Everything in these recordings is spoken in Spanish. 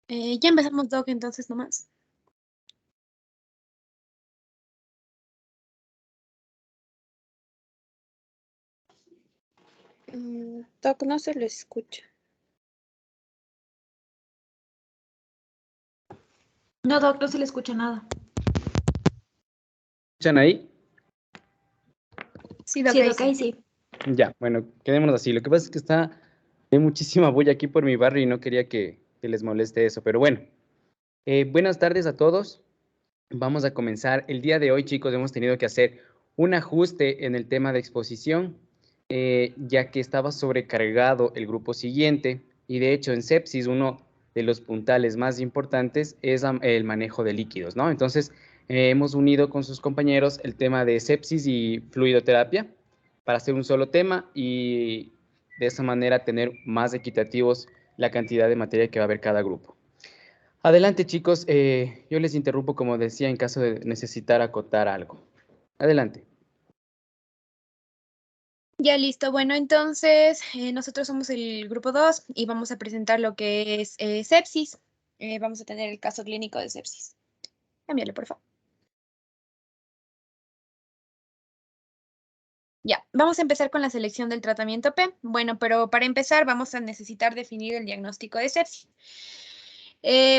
Ya empezamos, Doc, entonces nomás. Doc, no se le escucha. No, Doc, no se le escucha nada. ¿Escuchan ahí? Sí, Doc, Sí, ahí Doc, ahí sí. Ya, bueno, quedémonos así. Lo que pasa es que hay muchísima bulla aquí por mi barrio y no quería que les moleste eso, pero bueno. Buenas tardes a todos. Vamos a comenzar. El día de hoy, chicos, hemos tenido que hacer un ajuste en el tema de exposición, ya que estaba sobrecargado el grupo siguiente y de hecho en sepsis uno de los puntales más importantes es el manejo de líquidos, ¿no? Entonces, hemos unido con sus compañeros el tema de sepsis y fluidoterapia para hacer un solo tema y de esa manera tener más equitativos la cantidad de materia que va a haber cada grupo. Adelante, chicos. Yo les interrumpo, como decía, en caso de necesitar acotar algo. Adelante. Ya listo. Bueno, entonces nosotros somos el grupo 2 y vamos a presentar lo que es sepsis. Vamos a tener el caso clínico de sepsis. Cámbiale, por favor. Ya, vamos a empezar con la selección del tratamiento P. Bueno, pero para empezar vamos a necesitar definir el diagnóstico de sepsis.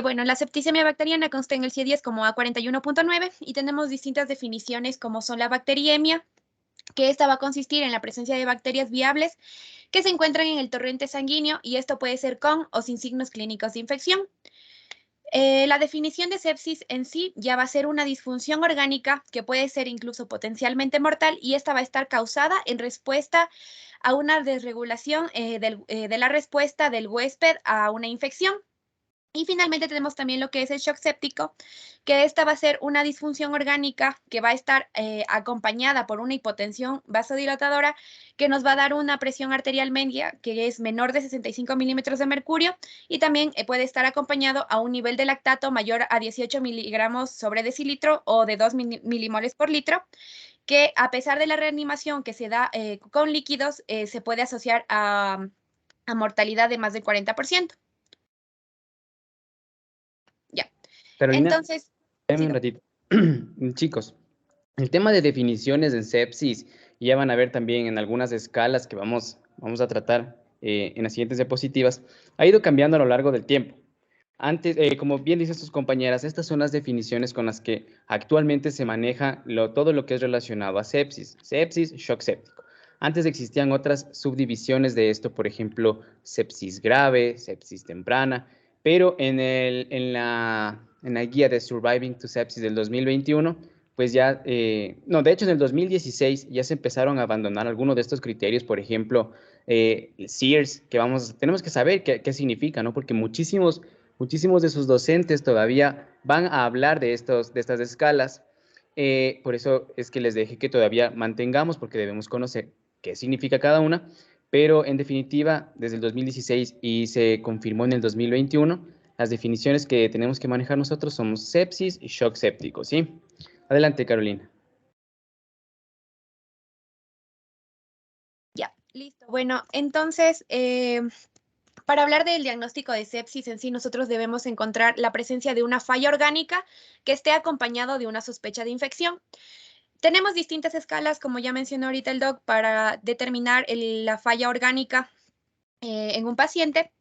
Bueno, la septicemia bacteriana consta en el CIE-10 como A41.9 y tenemos distintas definiciones como son la bacteriemia, que esta va a consistir en la presencia de bacterias viables que se encuentran en el torrente sanguíneo y esto puede ser con o sin signos clínicos de infección. La definición de sepsis en sí ya va a ser una disfunción orgánica que puede ser incluso potencialmente mortal y esta va a estar causada en respuesta a una desregulación de la respuesta del huésped a una infección. Y finalmente tenemos también lo que es el shock séptico, que esta va a ser una disfunción orgánica que va a estar acompañada por una hipotensión vasodilatadora que nos va a dar una presión arterial media que es menor de 65 milímetros de mercurio y también puede estar acompañado a un nivel de lactato mayor a 18 miligramos sobre decilitro o de 2 milimoles por litro, que a pesar de la reanimación que se da con líquidos, se puede asociar a mortalidad de más del 40%. Ya. Carolina, Entonces, espérame sí, un ratito. Chicos, el tema de definiciones en sepsis, ya van a ver también en algunas escalas que vamos a tratar en las siguientes diapositivas, ha ido cambiando a lo largo del tiempo. Antes, como bien dicen sus compañeras, estas son las definiciones con las que actualmente se maneja todo lo que es relacionado a sepsis, shock séptico. Antes existían otras subdivisiones de esto, por ejemplo, sepsis grave, sepsis temprana, pero en la guía de Surviving to Sepsis del 2021, pues ya, no, de hecho en el 2016 ya se empezaron a abandonar algunos de estos criterios, por ejemplo, SEERS, que tenemos que saber qué significa, ¿no? Porque muchísimos de sus docentes todavía van a hablar de estas escalas. Por eso es que les dejé que todavía mantengamos, porque debemos conocer qué significa cada una, pero en definitiva, desde el 2016 y se confirmó en el 2021, las definiciones que tenemos que manejar nosotros son sepsis y shock séptico, ¿sí? Adelante, Carolina. ya, listo. Bueno, entonces, para hablar del diagnóstico de sepsis en sí, nosotros debemos encontrar la presencia de una falla orgánica que esté acompañado de una sospecha de infección. Tenemos distintas escalas, como ya mencionó ahorita el doc, para determinar la falla orgánica en un paciente.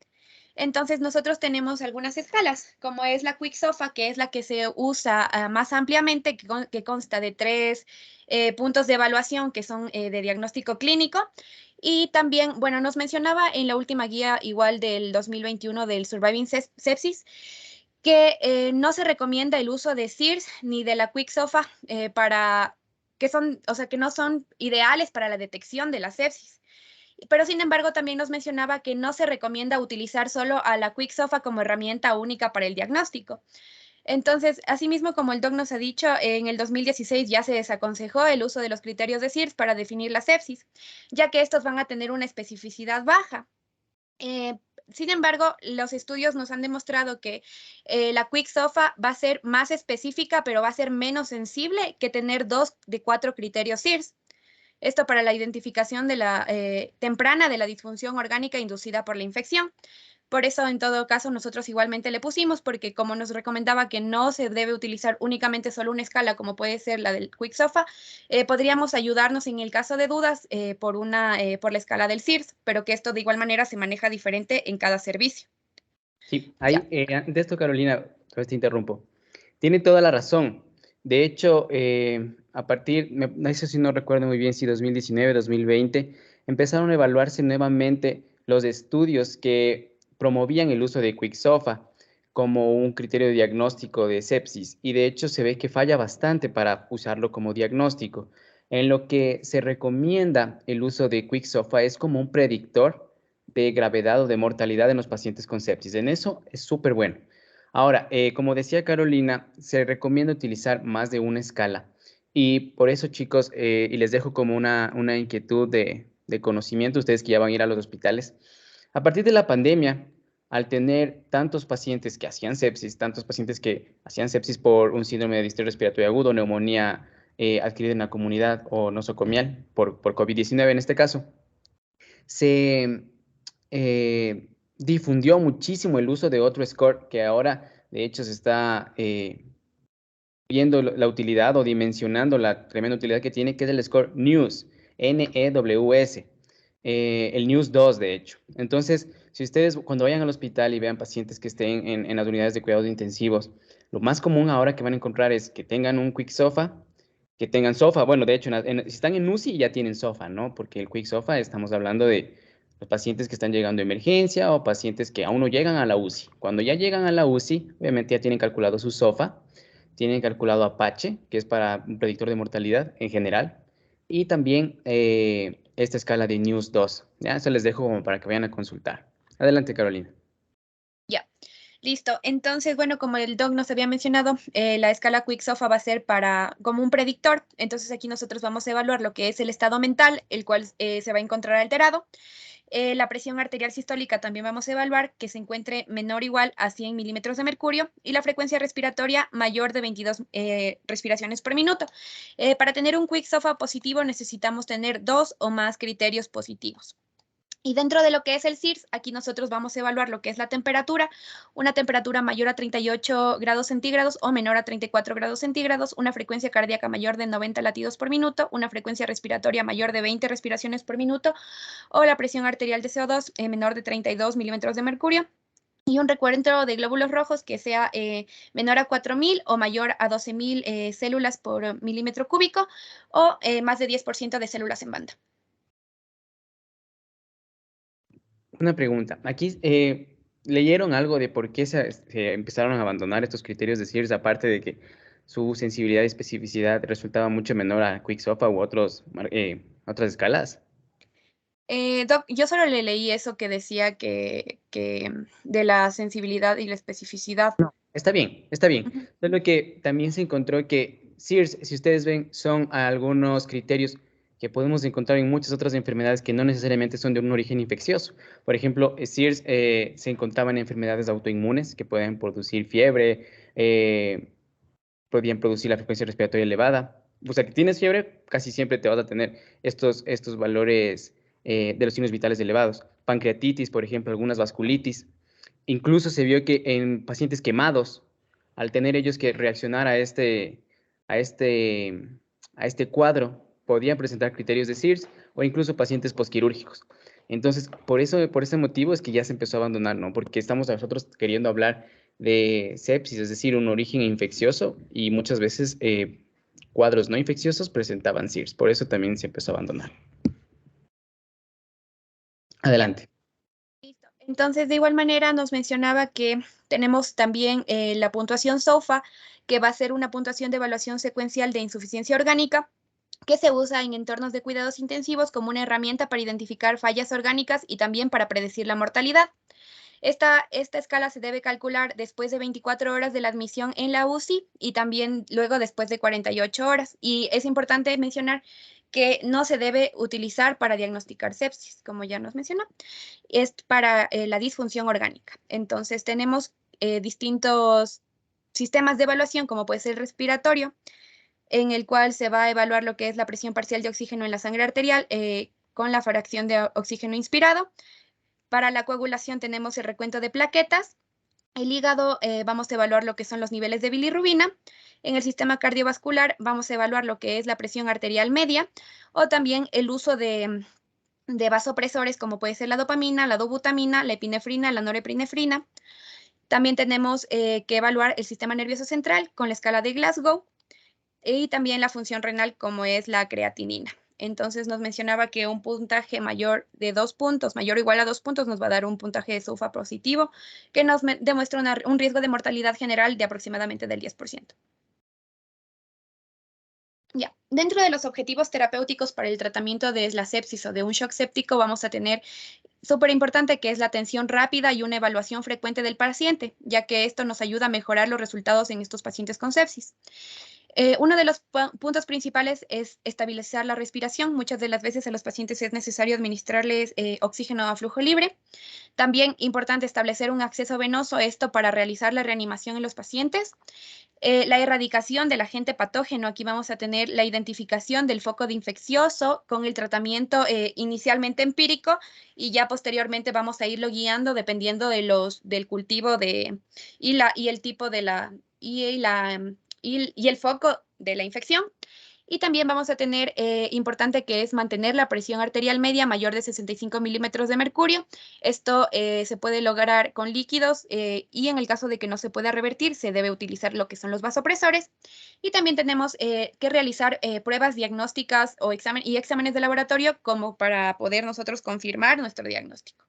Entonces, nosotros tenemos algunas escalas, como es la Quick-SOFA, que es la que se usa más ampliamente, que consta de 3 puntos de evaluación que son de diagnóstico clínico. Y también, bueno, nos mencionaba en la última guía, igual del 2021 del Surviving Sepsis, que no se recomienda el uso de SIRS ni de la Quick-SOFA que no son ideales para la detección de la sepsis. Pero sin embargo, también nos mencionaba que no se recomienda utilizar solo a la Quick-SOFA como herramienta única para el diagnóstico. Entonces, asimismo, como el doc nos ha dicho, en el 2016 ya se desaconsejó el uso de los criterios de SIRS para definir la sepsis, ya que estos van a tener una especificidad baja. Sin embargo, los estudios nos han demostrado que la Quick-SOFA va a ser más específica, pero va a ser menos sensible que tener 2 de 4 criterios SIRS. Esto para la identificación de temprana de la disfunción orgánica inducida por la infección. Por eso, en todo caso, nosotros igualmente le pusimos, porque como nos recomendaba que no se debe utilizar únicamente solo una escala, como puede ser la del Quick SOFA, podríamos ayudarnos en el caso de dudas por la escala del CIRS, pero que esto de igual manera se maneja diferente en cada servicio. Sí, Ya. ahí, de esto, Carolina, otra vez te interrumpo. Tiene toda la razón. De hecho, a partir, no sé si no recuerdo muy bien si 2019, 2020, empezaron a evaluarse nuevamente los estudios que promovían el uso de QuickSOFA como un criterio de diagnóstico de sepsis. Y de hecho se ve que falla bastante para usarlo como diagnóstico. En lo que se recomienda el uso de QuickSOFA es como un predictor de gravedad o de mortalidad en los pacientes con sepsis. En eso es súper bueno. Ahora, como decía Carolina, se recomienda utilizar más de una escala. Y por eso, chicos, y les dejo como una inquietud de conocimiento, ustedes que ya van a ir a los hospitales. A partir de la pandemia, al tener tantos pacientes que hacían sepsis, tantos pacientes que hacían sepsis por un síndrome de distrés respiratorio agudo, neumonía adquirida en la comunidad o nosocomial por COVID-19 en este caso, se difundió muchísimo el uso de otro score que ahora, de hecho, se está viendo la utilidad o dimensionando la tremenda utilidad que tiene, que es el score NEWS, N-E-W-S, el NEWS 2, de hecho. Entonces, si ustedes cuando vayan al hospital y vean pacientes que estén en las unidades de cuidados intensivos, lo más común ahora que van a encontrar es que tengan un Quick SOFA, que tengan SOFA. Bueno, de hecho, si están en UCI ya tienen SOFA, ¿no? Porque el Quick SOFA estamos hablando de los pacientes que están llegando a emergencia o pacientes que aún no llegan a la UCI. Cuando ya llegan a la UCI, obviamente ya tienen calculado su SOFA, tienen calculado Apache, que es para un predictor de mortalidad en general, y también esta escala de NEWS 2. Ya, se les dejo como para que vayan a consultar. Adelante, Carolina. Ya, listo. Entonces, bueno, como el doc nos había mencionado, la escala Quick SOFA va a ser como un predictor. Entonces, aquí nosotros vamos a evaluar lo que es el estado mental, el cual se va a encontrar alterado. La presión arterial sistólica también vamos a evaluar que se encuentre menor o igual a 100 milímetros de mercurio y la frecuencia respiratoria mayor de 22 respiraciones por minuto. Para tener un Quick SOFA positivo necesitamos tener 2 o más criterios positivos. Y dentro de lo que es el CIRS, aquí nosotros vamos a evaluar lo que es la temperatura, una temperatura mayor a 38 grados centígrados o menor a 34 grados centígrados, una frecuencia cardíaca mayor de 90 latidos por minuto, una frecuencia respiratoria mayor de 20 respiraciones por minuto o la presión arterial de CO2 menor de 32 milímetros de mercurio. Y un recuento de glóbulos rojos que sea menor a 4.000 o mayor a 12.000 células por milímetro cúbico o más de 10% de células en banda. Una pregunta. Aquí leyeron algo de por qué se empezaron a abandonar estos criterios de CIRS, aparte de que su sensibilidad y especificidad resultaba mucho menor a QuickSOFA u otras escalas. Doc, yo solo le leí eso que decía que de la sensibilidad y la especificidad. No, está bien, está bien. Ujú. Solo que también se encontró que SIRS, si ustedes ven, son algunos criterios que podemos encontrar en muchas otras enfermedades que no necesariamente son de un origen infeccioso. Por ejemplo, SIRS se encontraban en enfermedades autoinmunes que pueden producir fiebre, podían producir la frecuencia respiratoria elevada. O sea, que tienes fiebre, casi siempre te vas a tener estos valores de los signos vitales elevados. Pancreatitis, por ejemplo, algunas vasculitis. Incluso se vio que en pacientes quemados, al tener ellos que reaccionar a este, a este cuadro, podían presentar criterios de SIRS o incluso pacientes posquirúrgicos. Entonces, por ese motivo es que ya se empezó a abandonar, ¿no? Porque estamos nosotros queriendo hablar de sepsis, es decir, un origen infeccioso y muchas veces cuadros no infecciosos presentaban SIRS. Por eso también se empezó a abandonar. Ya, Adelante. listo. Entonces, de igual manera, nos mencionaba que tenemos también la puntuación SOFA, que va a ser una puntuación de evaluación secuencial de insuficiencia orgánica, que se usa en entornos de cuidados intensivos como una herramienta para identificar fallas orgánicas y también para predecir la mortalidad. Esta escala se debe calcular después de 24 horas de la admisión en la UCI y también luego después de 48 horas. Y es importante mencionar que no se debe utilizar para diagnosticar sepsis, como ya nos mencionó, es para la disfunción orgánica. Entonces tenemos distintos sistemas de evaluación, como puede ser el respiratorio, en el cual se va a evaluar lo que es la presión parcial de oxígeno en la sangre arterial con la fracción de oxígeno inspirado. Para la coagulación tenemos el recuento de plaquetas. El hígado vamos a evaluar lo que son los niveles de bilirrubina. En el sistema cardiovascular vamos a evaluar lo que es la presión arterial media o también el uso de vasopresores como puede ser la dopamina, la dobutamina, la epinefrina, la norepinefrina. También tenemos que evaluar el sistema nervioso central con la escala de Glasgow y también la función renal como es la creatinina. Entonces nos mencionaba que un puntaje mayor de 2 puntos, mayor o igual a 2 puntos, nos va a dar un puntaje de SOFA positivo que nos demuestra un riesgo de mortalidad general de aproximadamente del 10%. Ya, dentro de los objetivos terapéuticos para el tratamiento de la sepsis o de un shock séptico vamos a tener súper importante que es la atención rápida y una evaluación frecuente del paciente, ya que esto nos ayuda a mejorar los resultados en estos pacientes con sepsis. Uno de los puntos principales es estabilizar la respiración. Muchas de las veces a los pacientes es necesario administrarles oxígeno a flujo libre. También importante establecer un acceso venoso, esto para realizar la reanimación en los pacientes. La erradicación del agente patógeno, aquí vamos a tener la identificación del foco de infeccioso con el tratamiento inicialmente empírico y ya posteriormente vamos a irlo guiando dependiendo del cultivo y el tipo de y el foco de la infección. Y también vamos a tener importante que es mantener la presión arterial media mayor de 65 milímetros de mercurio. Esto se puede lograr con líquidos y en el caso de que no se pueda revertir, se debe utilizar lo que son los vasopresores. Y también tenemos que realizar pruebas diagnósticas y exámenes de laboratorio como para poder nosotros confirmar nuestro diagnóstico.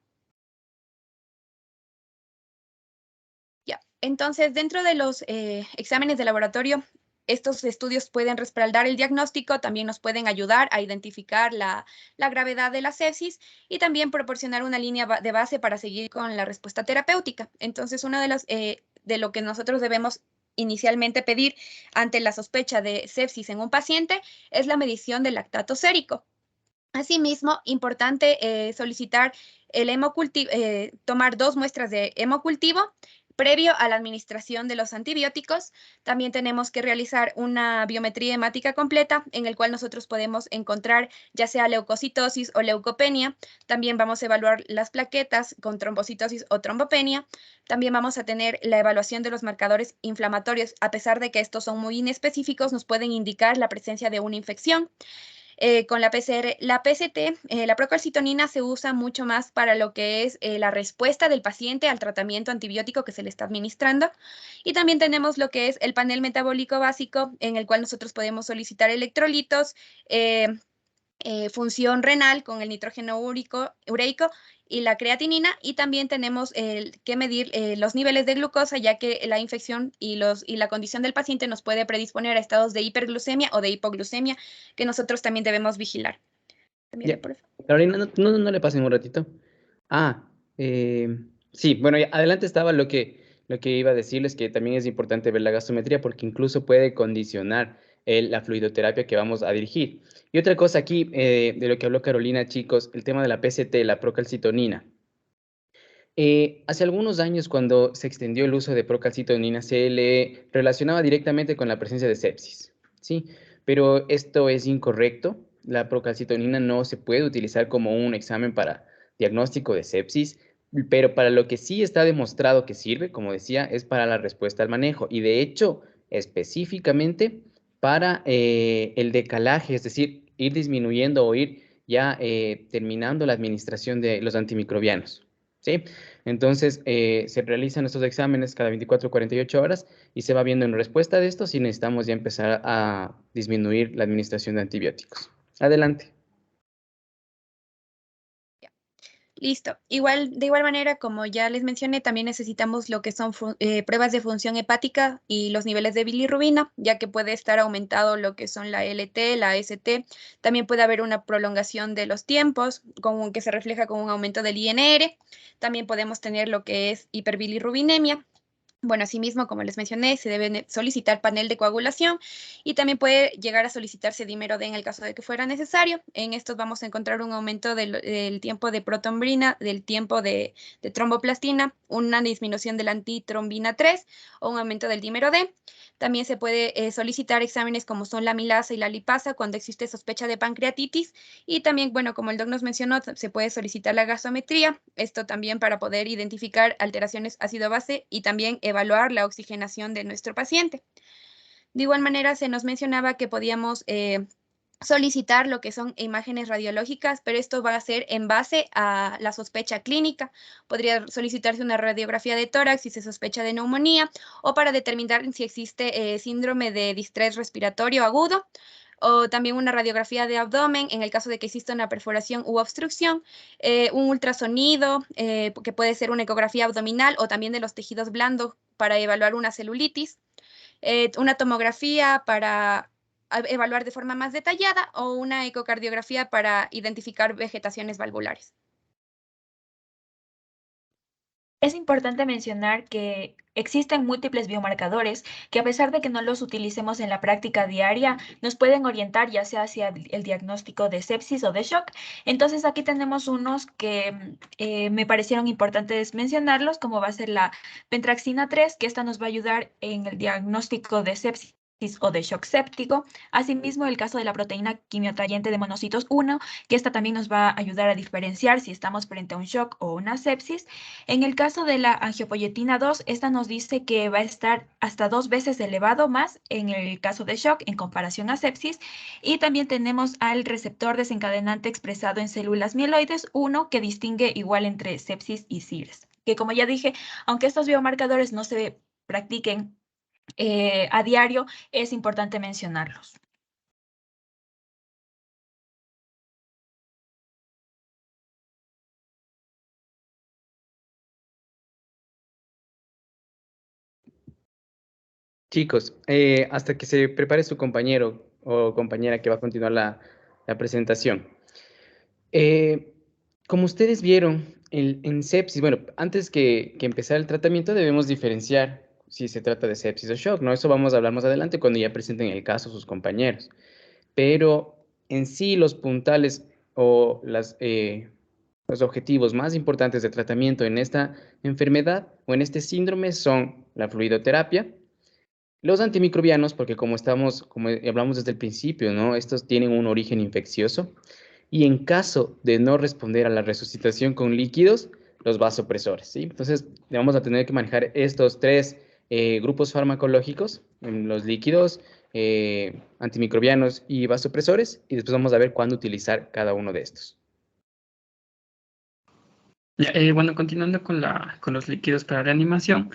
Ya, entonces dentro de los exámenes de laboratorio, estos estudios pueden respaldar el diagnóstico, también nos pueden ayudar a identificar la gravedad de la sepsis y también proporcionar una línea de base para seguir con la respuesta terapéutica. Entonces, uno de lo que nosotros debemos inicialmente pedir ante la sospecha de sepsis en un paciente es la medición del lactato sérico. Asimismo, importante solicitar el tomar 2 muestras de hemocultivo previo a la administración de los antibióticos. También tenemos que realizar una biometría hemática completa en el cual nosotros podemos encontrar ya sea leucocitosis o leucopenia. También vamos a evaluar las plaquetas con trombocitosis o trombopenia. También vamos a tener la evaluación de los marcadores inflamatorios. A pesar de que estos son muy inespecíficos, nos pueden indicar la presencia de una infección. Con la PCR, la PCT, la procalcitonina se usa mucho más para lo que es la respuesta del paciente al tratamiento antibiótico que se le está administrando. Y también tenemos lo que es el panel metabólico básico, en el cual nosotros podemos solicitar electrolitos, función renal con el nitrógeno ureico y la creatinina, y también tenemos que medir los niveles de glucosa, ya que la infección y la condición del paciente nos puede predisponer a estados de hiperglucemia o de hipoglucemia, que nosotros también debemos vigilar. Ya. Carolina, no le pasen un ratito. Sí, bueno, adelante estaba lo que iba a decirles, que también es importante ver la gasometría porque incluso puede condicionar la fluidoterapia que vamos a dirigir. Y otra cosa aquí, de lo que habló Carolina, chicos, el tema de la PCT, la procalcitonina. Hace algunos años, cuando se extendió el uso de procalcitonina, se le relacionaba directamente con la presencia de sepsis, ¿sí? Pero esto es incorrecto. La procalcitonina no se puede utilizar como un examen para diagnóstico de sepsis, pero para lo que sí está demostrado que sirve, como decía, es para la respuesta al manejo. Y de hecho, específicamente para el decalaje, es decir, ir disminuyendo o ir ya terminando la administración de los antimicrobianos, ¿sí? Entonces, se realizan estos exámenes cada 24 o 48 horas y se va viendo en respuesta de esto si necesitamos ya empezar a disminuir la administración de antibióticos. Adelante. Listo. De igual manera, como ya les mencioné, también necesitamos lo que son pruebas de función hepática y los niveles de bilirrubina, ya que puede estar aumentado lo que son la LT, la ST. También puede haber una prolongación de los tiempos, que se refleja con un aumento del INR. También podemos tener lo que es hiperbilirrubinemia. Bueno, asimismo, como les mencioné, se debe solicitar panel de coagulación y también puede llegar a solicitarse dímero D en el caso de que fuera necesario. En estos vamos a encontrar un aumento del tiempo de protombrina, del tiempo de tromboplastina, una disminución de la antitrombina 3 o un aumento del dímero D. También se puede solicitar exámenes como son la amilasa y la lipasa cuando existe sospecha de pancreatitis. Y también, bueno, como el doc nos mencionó, se puede solicitar la gasometría. Esto también para poder identificar alteraciones ácido-base y también evaluar la oxigenación de nuestro paciente. De igual manera, se nos mencionaba que podíamos solicitar lo que son imágenes radiológicas, pero esto va a ser en base a la sospecha clínica. Podría solicitarse una radiografía de tórax si se sospecha de neumonía o para determinar si existe síndrome de distrés respiratorio agudo, o también una radiografía de abdomen en el caso de que exista una perforación u obstrucción, un ultrasonido, que puede ser una ecografía abdominal o también de los tejidos blandos para evaluar una celulitis, una tomografía para evaluar de forma más detallada o una ecocardiografía para identificar vegetaciones valvulares. Es importante mencionar que existen múltiples biomarcadores que a pesar de que no los utilicemos en la práctica diaria, nos pueden orientar ya sea hacia el diagnóstico de sepsis o de shock. Entonces aquí tenemos unos que me parecieron importantes mencionarlos, como va a ser la pentraxina 3, que esta nos va a ayudar en el diagnóstico de sepsis o de shock séptico. Asimismo, el caso de la proteína quimioatrayente de monocitos 1, que esta también nos va a ayudar a diferenciar si estamos frente a un shock o una sepsis. En el caso de la angiopoyetina 2, esta nos dice que va a estar hasta 2 veces elevado más en el caso de shock en comparación a sepsis. Y también tenemos al receptor desencadenante expresado en células mieloides 1, que distingue igual entre sepsis y CIRS. Que como ya dije, aunque estos biomarcadores no se practiquen a diario, es importante mencionarlos. Chicos, hasta que se prepare su compañero o compañera que va a continuar la presentación. Como ustedes vieron, en sepsis, bueno, antes que empezar el tratamiento debemos diferenciar si se trata de sepsis o shock, ¿no? Eso vamos a hablar más adelante cuando ya presenten el caso sus compañeros. Pero en sí los puntales o los objetivos más importantes de tratamiento en esta enfermedad o en este síndrome son la fluidoterapia, los antimicrobianos, porque como hablamos desde el principio, ¿no? Estos tienen un origen infeccioso. Y en caso de no responder a la resucitación con líquidos, los vasopresores, ¿sí? Entonces, vamos a tener que manejar estos tres grupos farmacológicos, los líquidos, antimicrobianos y vasopresores, y después vamos a ver cuándo utilizar cada uno de estos. Ya, bueno, continuando con los líquidos para reanimación,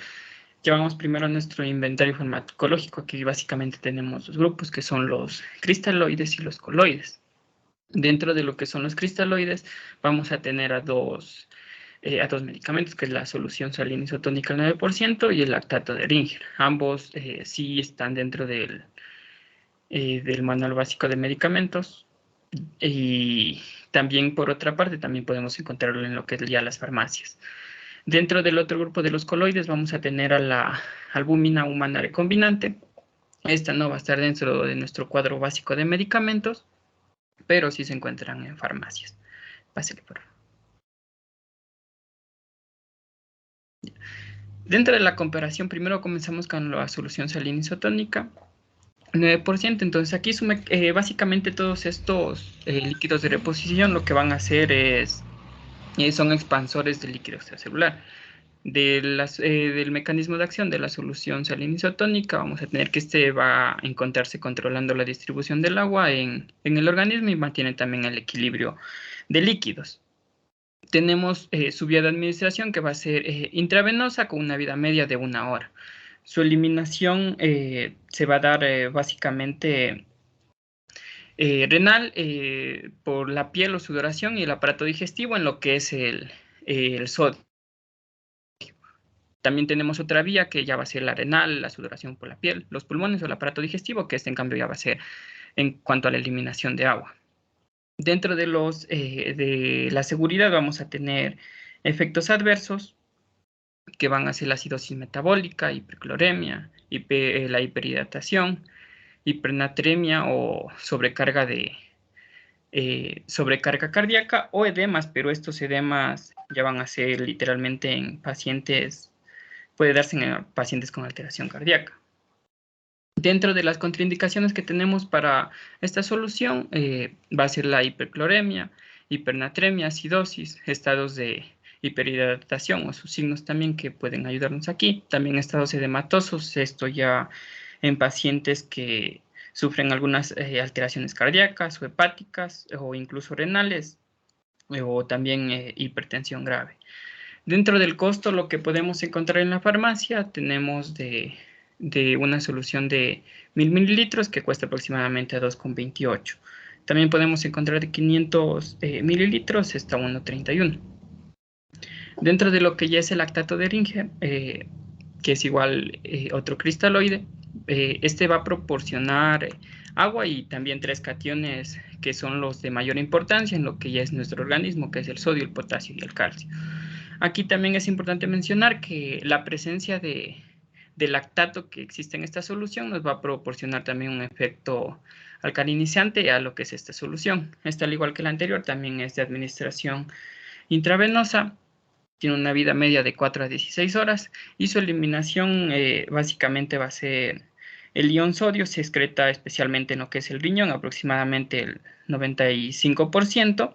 llevamos primero nuestro inventario farmacológico. Aquí básicamente tenemos dos grupos que son los cristaloides y los coloides. Dentro de lo que son los cristaloides, vamos a tener a dos medicamentos, que es la solución salina isotónica al 9% y el lactato de Ringer. Ambos sí están dentro del manual básico de medicamentos. Y también, por otra parte, también podemos encontrarlo en lo que es ya las farmacias. Dentro del otro grupo de los coloides vamos a tener a la albúmina humana recombinante. Esta no va a estar dentro de nuestro cuadro básico de medicamentos, pero sí se encuentran en farmacias. Pásale, por favor. Dentro de la comparación, primero comenzamos con la solución salina isotónica, 9%. Entonces aquí básicamente todos estos líquidos de reposición lo que van a hacer son expansores de líquido extracelular. Del mecanismo de acción de la solución salina isotónica, vamos a tener que este va a encontrarse controlando la distribución del agua en el organismo y mantiene también el equilibrio de líquidos. Tenemos su vía de administración, que va a ser intravenosa, con una vida media de 1 hora. Su eliminación se va a dar básicamente renal, por la piel o sudoración, y el aparato digestivo en lo que es el sodio. También tenemos otra vía que ya va a ser la renal, la sudoración por la piel, los pulmones o el aparato digestivo, que este en cambio ya va a ser en cuanto a la eliminación de agua. Dentro de la seguridad vamos a tener efectos adversos que van a ser la acidosis metabólica, hipercloremia, la hiperhidratación, hipernatremia o sobrecarga cardíaca o edemas, pero estos edemas ya van a ser literalmente en pacientes, puede darse en pacientes con alteración cardíaca. Dentro de las contraindicaciones que tenemos para esta solución va a ser la hipercloremia, hipernatremia, acidosis, estados de hiperhidratación o sus signos también que pueden ayudarnos aquí. También estados edematosos, esto ya en pacientes que sufren algunas alteraciones cardíacas o hepáticas o incluso renales o también hipertensión grave. Dentro del costo, lo que podemos encontrar en la farmacia, tenemos de una solución de 1000 mililitros que cuesta aproximadamente 2,28. También podemos encontrar de 500 mililitros hasta 1,31. Dentro de lo que ya es el lactato de Ringe, que es igual otro cristaloide, este va a proporcionar agua y también 3 cationes que son los de mayor importancia en lo que ya es nuestro organismo, que es el sodio, el potasio y el calcio. Aquí también es importante mencionar que la presencia de lactato que existe en esta solución nos va a proporcionar también un efecto alcalinizante a lo que es esta solución. Esta, al igual que la anterior, también es de administración intravenosa, tiene una vida media de 4 a 16 horas y su eliminación básicamente va a ser el ion sodio, se excreta especialmente en lo que es el riñón, aproximadamente el 95%.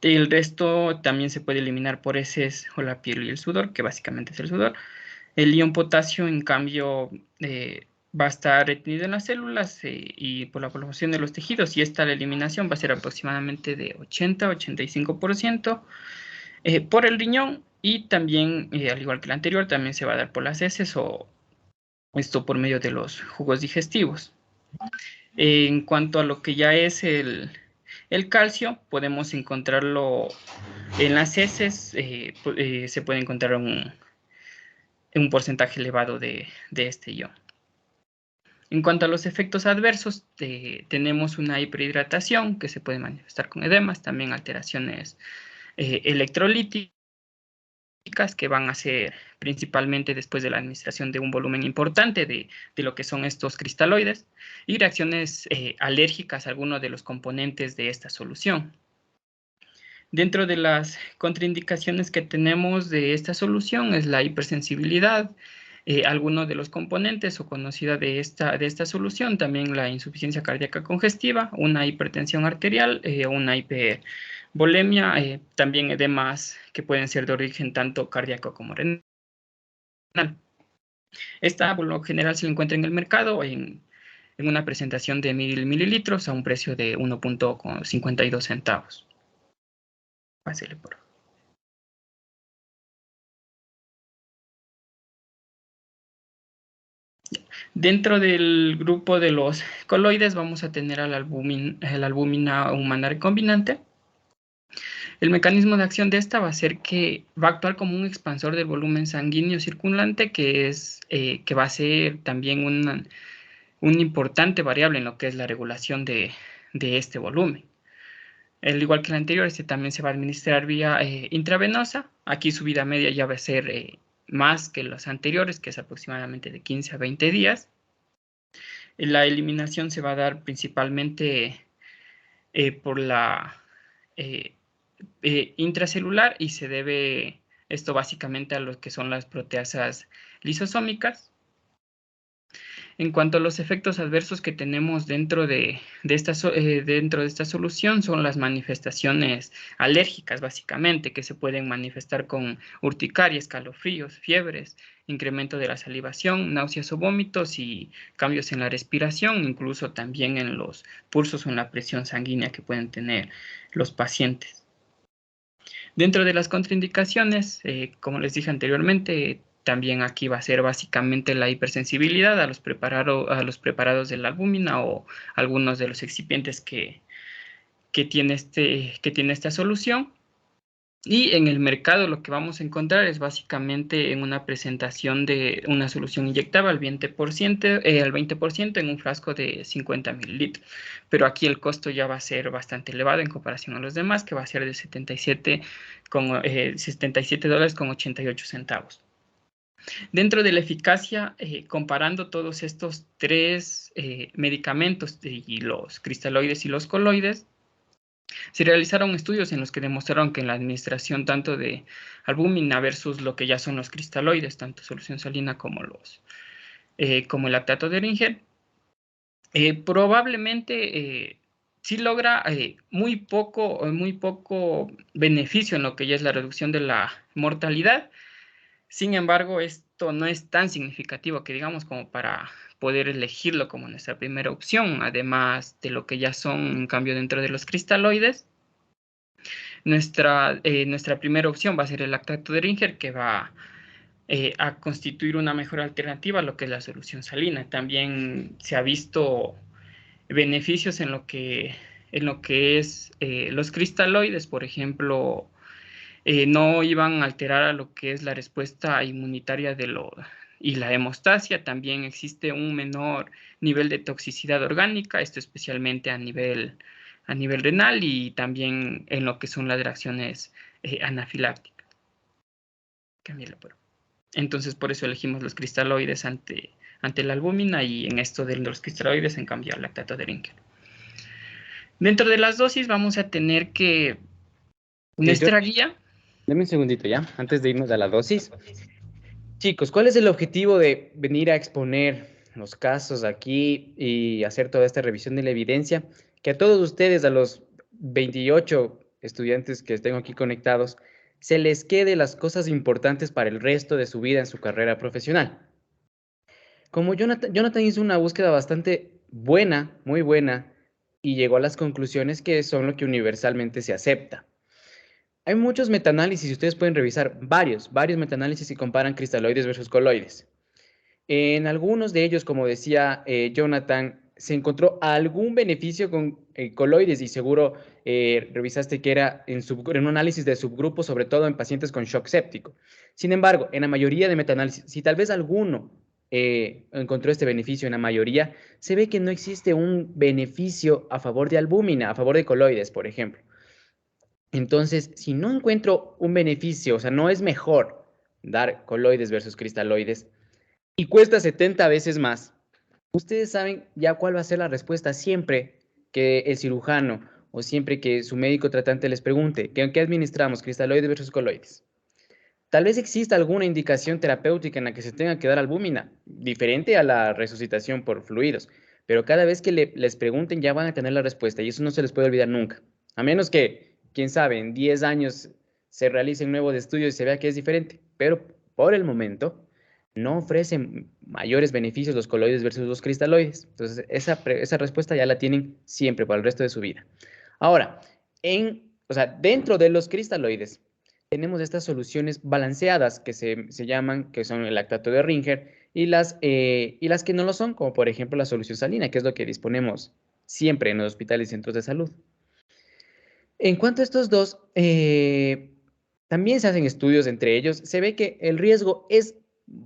El resto también se puede eliminar por heces o la piel y el sudor, que básicamente es el sudor. El ion potasio, en cambio, va a estar retenido en las células y por la formación de los tejidos, y esta la eliminación va a ser aproximadamente de 80-85% por el riñón, y también, al igual que la anterior, también se va a dar por las heces o esto por medio de los jugos digestivos. En cuanto a lo que ya es el calcio, podemos encontrarlo en las heces, se puede encontrar un porcentaje elevado de este ion. En cuanto a los efectos adversos, tenemos una hiperhidratación que se puede manifestar con edemas, también alteraciones electrolíticas que van a ser principalmente después de la administración de un volumen importante de lo que son estos cristaloides, y reacciones alérgicas a algunos de los componentes de esta solución. Dentro de las contraindicaciones que tenemos de esta solución es la hipersensibilidad, algunos de los componentes o conocida de esta solución, también la insuficiencia cardíaca congestiva, una hipertensión arterial, una hipervolemia, también edemas que pueden ser de origen tanto cardíaco como renal. Esta, por lo general, se encuentra en el mercado en una presentación de 1000 mililitros a un precio de 1.52 centavos. Pásele por favor. Dentro del grupo de los coloides vamos a tener a la albúmina humana recombinante. El mecanismo de acción de esta va a ser que va a actuar como un expansor del volumen sanguíneo circulante, que va a ser también una importante variable en lo que es la regulación de este volumen. Al igual que el anterior, este también se va a administrar vía intravenosa. Aquí su vida media ya va a ser más que los anteriores, que es aproximadamente de 15 a 20 días. La eliminación se va a dar principalmente por la intracelular, y se debe esto básicamente a lo que son las proteasas lisosómicas. En cuanto a los efectos adversos que tenemos dentro de esta solución, son las manifestaciones alérgicas, básicamente, que se pueden manifestar con urticaria, escalofríos, fiebres, incremento de la salivación, náuseas o vómitos y cambios en la respiración, incluso también en los pulsos o en la presión sanguínea que pueden tener los pacientes. Dentro de las contraindicaciones, como les dije anteriormente, también aquí va a ser básicamente la hipersensibilidad a los preparados de la albúmina o algunos de los excipientes que tiene esta solución. Y en el mercado lo que vamos a encontrar es básicamente en una presentación de una solución inyectable al 20% en un frasco de 50 mililitros. Pero aquí el costo ya va a ser bastante elevado en comparación a los demás, que va a ser de $77 con 88 centavos. Dentro de la eficacia, comparando todos estos tres medicamentos, y los cristaloides y los coloides, se realizaron estudios en los que demostraron que en la administración tanto de albúmina versus lo que ya son los cristaloides, tanto solución salina como el lactato de Ringer, probablemente sí logra muy poco beneficio en lo que ya es la reducción de la mortalidad. Sin embargo, esto no es tan significativo que digamos como para poder elegirlo como nuestra primera opción, además de lo que ya son un cambio dentro de los cristaloides. Nuestra primera opción va a ser el lactato de Ringer, que va a constituir una mejor alternativa a lo que es la solución salina. También se ha visto beneficios en lo que es los cristaloides, por ejemplo, no iban a alterar a lo que es la respuesta inmunitaria y la hemostasia. También existe un menor nivel de toxicidad orgánica, esto especialmente a nivel renal y también en lo que son las reacciones anafilácticas. Entonces, por eso elegimos los cristaloides ante la albúmina, y en esto de los cristaloides, en cambio, el lactato de Ringer. Dentro de las dosis vamos a tener que nuestra guía... Dame un segundito ya, antes de irnos a la dosis. Chicos, ¿cuál es el objetivo de venir a exponer los casos aquí y hacer toda esta revisión de la evidencia? Que a todos ustedes, a los 28 estudiantes que tengo aquí conectados, se les quede las cosas importantes para el resto de su vida en su carrera profesional. Como Jonathan hizo una búsqueda bastante buena, muy buena, y llegó a las conclusiones que son lo que universalmente se acepta. Hay muchos metaanálisis, y ustedes pueden revisar varios metaanálisis que comparan cristaloides versus coloides. En algunos de ellos, como decía Jonathan, se encontró algún beneficio con coloides, y seguro revisaste que era en un análisis de subgrupos, sobre todo en pacientes con shock séptico. Sin embargo, en la mayoría de metaanálisis, si tal vez alguno encontró este beneficio, en la mayoría se ve que no existe un beneficio a favor de albúmina, a favor de coloides, por ejemplo. Entonces, si no encuentro un beneficio, o sea, no es mejor dar coloides versus cristaloides y cuesta 70 veces más, ustedes saben ya cuál va a ser la respuesta siempre que el cirujano o siempre que su médico tratante les pregunte, ¿qué administramos, cristaloides versus coloides? Tal vez exista alguna indicación terapéutica en la que se tenga que dar albúmina, diferente a la resucitación por fluidos, pero cada vez que les pregunten ya van a tener la respuesta, y eso no se les puede olvidar nunca. A menos que, quién sabe, en 10 años se realicen nuevos estudios y se vea que es diferente. Pero por el momento no ofrecen mayores beneficios los coloides versus los cristaloides. Entonces esa respuesta ya la tienen siempre para el resto de su vida. Ahora, dentro de los cristaloides, tenemos estas soluciones balanceadas que se llaman, que son el lactato de Ringer, y las que no lo son, como por ejemplo la solución salina, que es lo que disponemos siempre en los hospitales y centros de salud. En cuanto a estos dos, también se hacen estudios entre ellos. Se ve que el riesgo es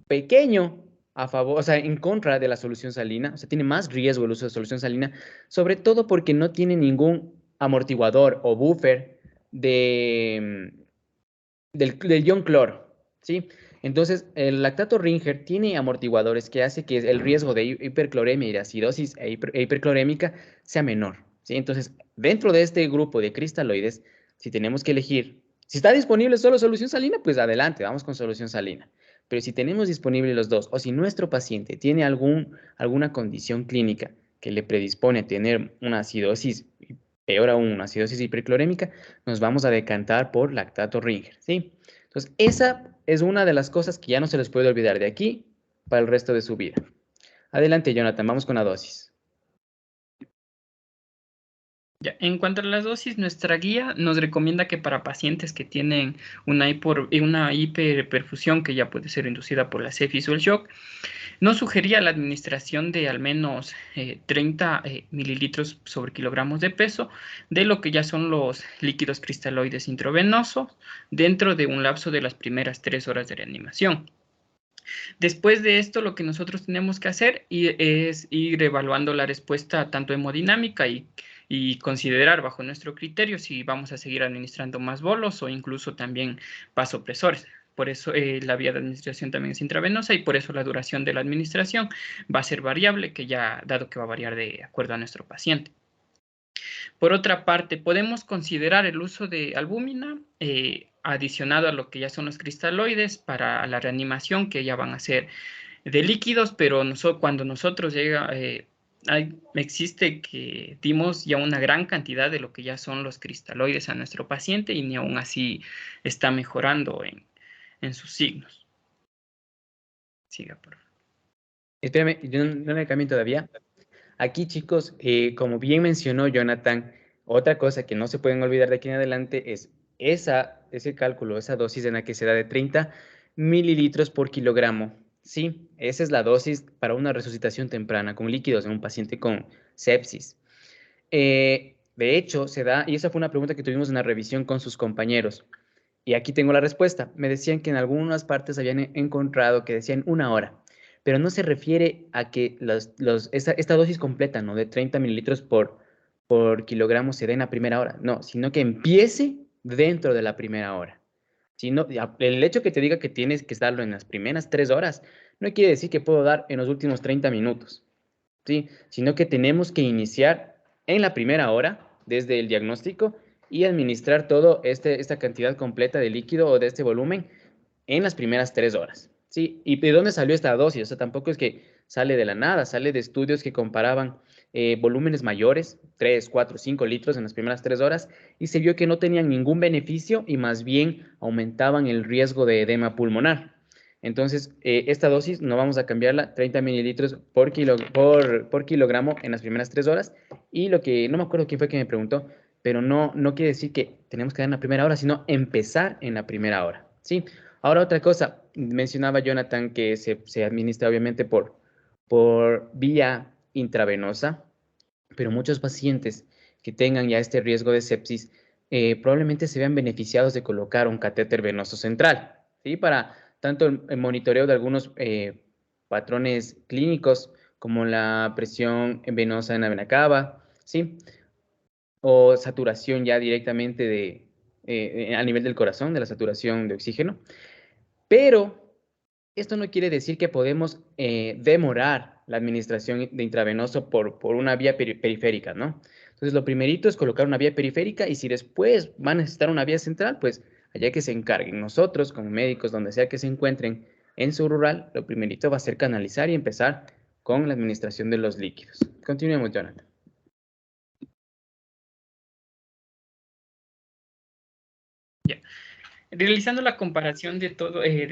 pequeño a favor, o sea, en contra de la solución salina. O sea, tiene más riesgo el uso de solución salina, sobre todo porque no tiene ningún amortiguador o buffer del ion cloro, ¿sí? Entonces, el lactato Ringer tiene amortiguadores que hace que el riesgo de hipercloremia y de acidosis hiperclorémica sea menor, ¿sí? Entonces, dentro de este grupo de cristaloides, si tenemos que elegir, si está disponible solo solución salina, pues adelante, vamos con solución salina. Pero si tenemos disponible los dos, o si nuestro paciente tiene alguna condición clínica que le predispone a tener una acidosis, peor aún, una acidosis hiperclorémica, nos vamos a decantar por lactato Ringer, ¿sí? Entonces, esa es una de las cosas que ya no se les puede olvidar de aquí para el resto de su vida. Adelante, Jonathan, vamos con la dosis. Ya, en cuanto a las dosis, nuestra guía nos recomienda que para pacientes que tienen una hiperperfusión, que ya puede ser inducida por la sepsis o el shock, Nos sugería la administración de al menos 30 mililitros sobre kilogramos de peso de lo que ya son los líquidos cristaloides intravenosos dentro de un lapso de las primeras 3 horas de reanimación. Después de esto, lo que nosotros tenemos que hacer es ir evaluando la respuesta tanto hemodinámica y considerar bajo nuestro criterio si vamos a seguir administrando más bolos o incluso también vasopresores. Por eso la vía de administración también es intravenosa y por eso la duración de la administración va a ser variable, que ya dado que va a variar de acuerdo a nuestro paciente. Por otra parte, podemos considerar el uso de albúmina adicionado a lo que ya son los cristaloides para la reanimación, que ya van a ser de líquidos, pero cuando nosotros existe que dimos ya una gran cantidad de lo que ya son los cristaloides a nuestro paciente y ni aún así está mejorando en sus signos. Siga, por favor. Espérame, yo no me cambio todavía. Aquí, chicos, como bien mencionó Jonathan, otra cosa que no se pueden olvidar de aquí en adelante es ese cálculo, esa dosis en la que se da de 30 mililitros por kilogramo. Sí, esa es la dosis para una resucitación temprana con líquidos en un paciente con sepsis. De hecho, se da, y esa fue una pregunta que tuvimos en la revisión con sus compañeros. Y aquí tengo la respuesta. Me decían que en algunas partes habían encontrado que decían 1 hora, pero no se refiere a que esta dosis completa, ¿no? De 30 mililitros por kilogramo se dé en la primera hora. No, sino que empiece dentro de la primera hora. El hecho que te diga que tienes que darlo en las primeras 3 horas no quiere decir que puedo dar en los últimos 30 minutos, ¿sí? Sino que tenemos que iniciar en la primera hora, desde el diagnóstico, y administrar toda esta cantidad completa de líquido o de este volumen en las primeras 3 horas. ¿Sí? ¿Y de dónde salió esta dosis? O sea, tampoco es que sale de la nada, sale de estudios que comparaban volúmenes mayores, 3, 4, 5 litros en las primeras 3 horas, y se vio que no tenían ningún beneficio y más bien aumentaban el riesgo de edema pulmonar. Entonces, esta dosis no vamos a cambiarla, 30 mililitros por kilogramo en las primeras 3 horas, y lo que, no me acuerdo quién fue que me preguntó, pero no quiere decir que tenemos que dar en la primera hora, sino empezar en la primera hora, ¿sí? Ahora otra cosa, mencionaba Jonathan que se administra obviamente por vía intravenosa, pero muchos pacientes que tengan ya este riesgo de sepsis probablemente se vean beneficiados de colocar un catéter venoso central, ¿sí? Para tanto el monitoreo de algunos patrones clínicos como la presión venosa en la vena cava, ¿sí? O saturación ya directamente a nivel del corazón, de la saturación de oxígeno. Pero esto no quiere decir que podemos demorar la administración de intravenoso por una vía periférica, ¿no? Entonces, lo primerito es colocar una vía periférica y si después van a necesitar una vía central, pues allá que se encarguen. Nosotros, como médicos, donde sea que se encuentren en su rural, lo primerito va a ser canalizar y empezar con la administración de los líquidos. Continuemos, Jonathan. Ya. Realizando la comparación de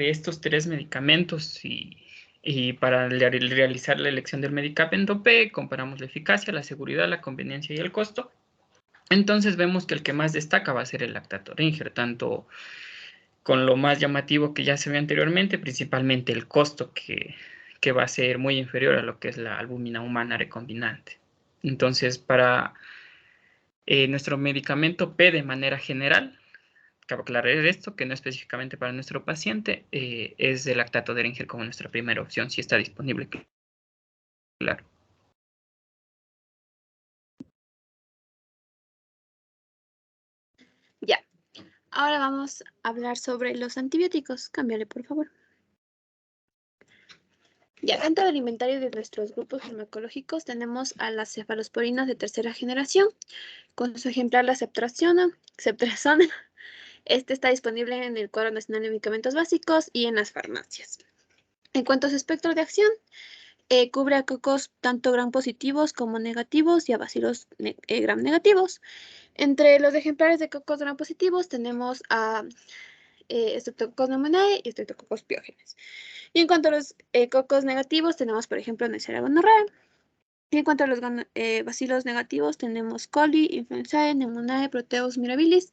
estos 3 medicamentos y para realizar la elección del medicamento P, comparamos la eficacia, la seguridad, la conveniencia y el costo. Entonces vemos que el que más destaca va a ser el lactato Ringer, tanto con lo más llamativo que ya se ve anteriormente, principalmente el costo que va a ser muy inferior a lo que es la albúmina humana recombinante. Entonces, para nuestro medicamento P de manera general, cabe aclarar esto, que no específicamente para nuestro paciente, es el lactato de Ringer como nuestra primera opción, si está disponible. Claro. Ya. Ahora vamos a hablar sobre los antibióticos. Cámbiale, por favor. Ya, dentro del inventario de nuestros grupos farmacológicos tenemos a las cefalosporinas de tercera generación, con su ejemplar la ceftriaxona. Este está disponible en el Cuadro Nacional de Medicamentos Básicos y en las farmacias. En cuanto a su espectro de acción, cubre a cocos tanto gram positivos como negativos y a bacilos gram negativos. Entre los ejemplares de cocos gram positivos tenemos a Streptococcus pneumoniae y Streptococcus pyogenes. Y en cuanto a los cocos negativos, tenemos, por ejemplo, Neisseria gonorrhoeae. Y en cuanto a los bacilos negativos, tenemos Coli, Influenzae, Pneumoniae, Proteus mirabilis,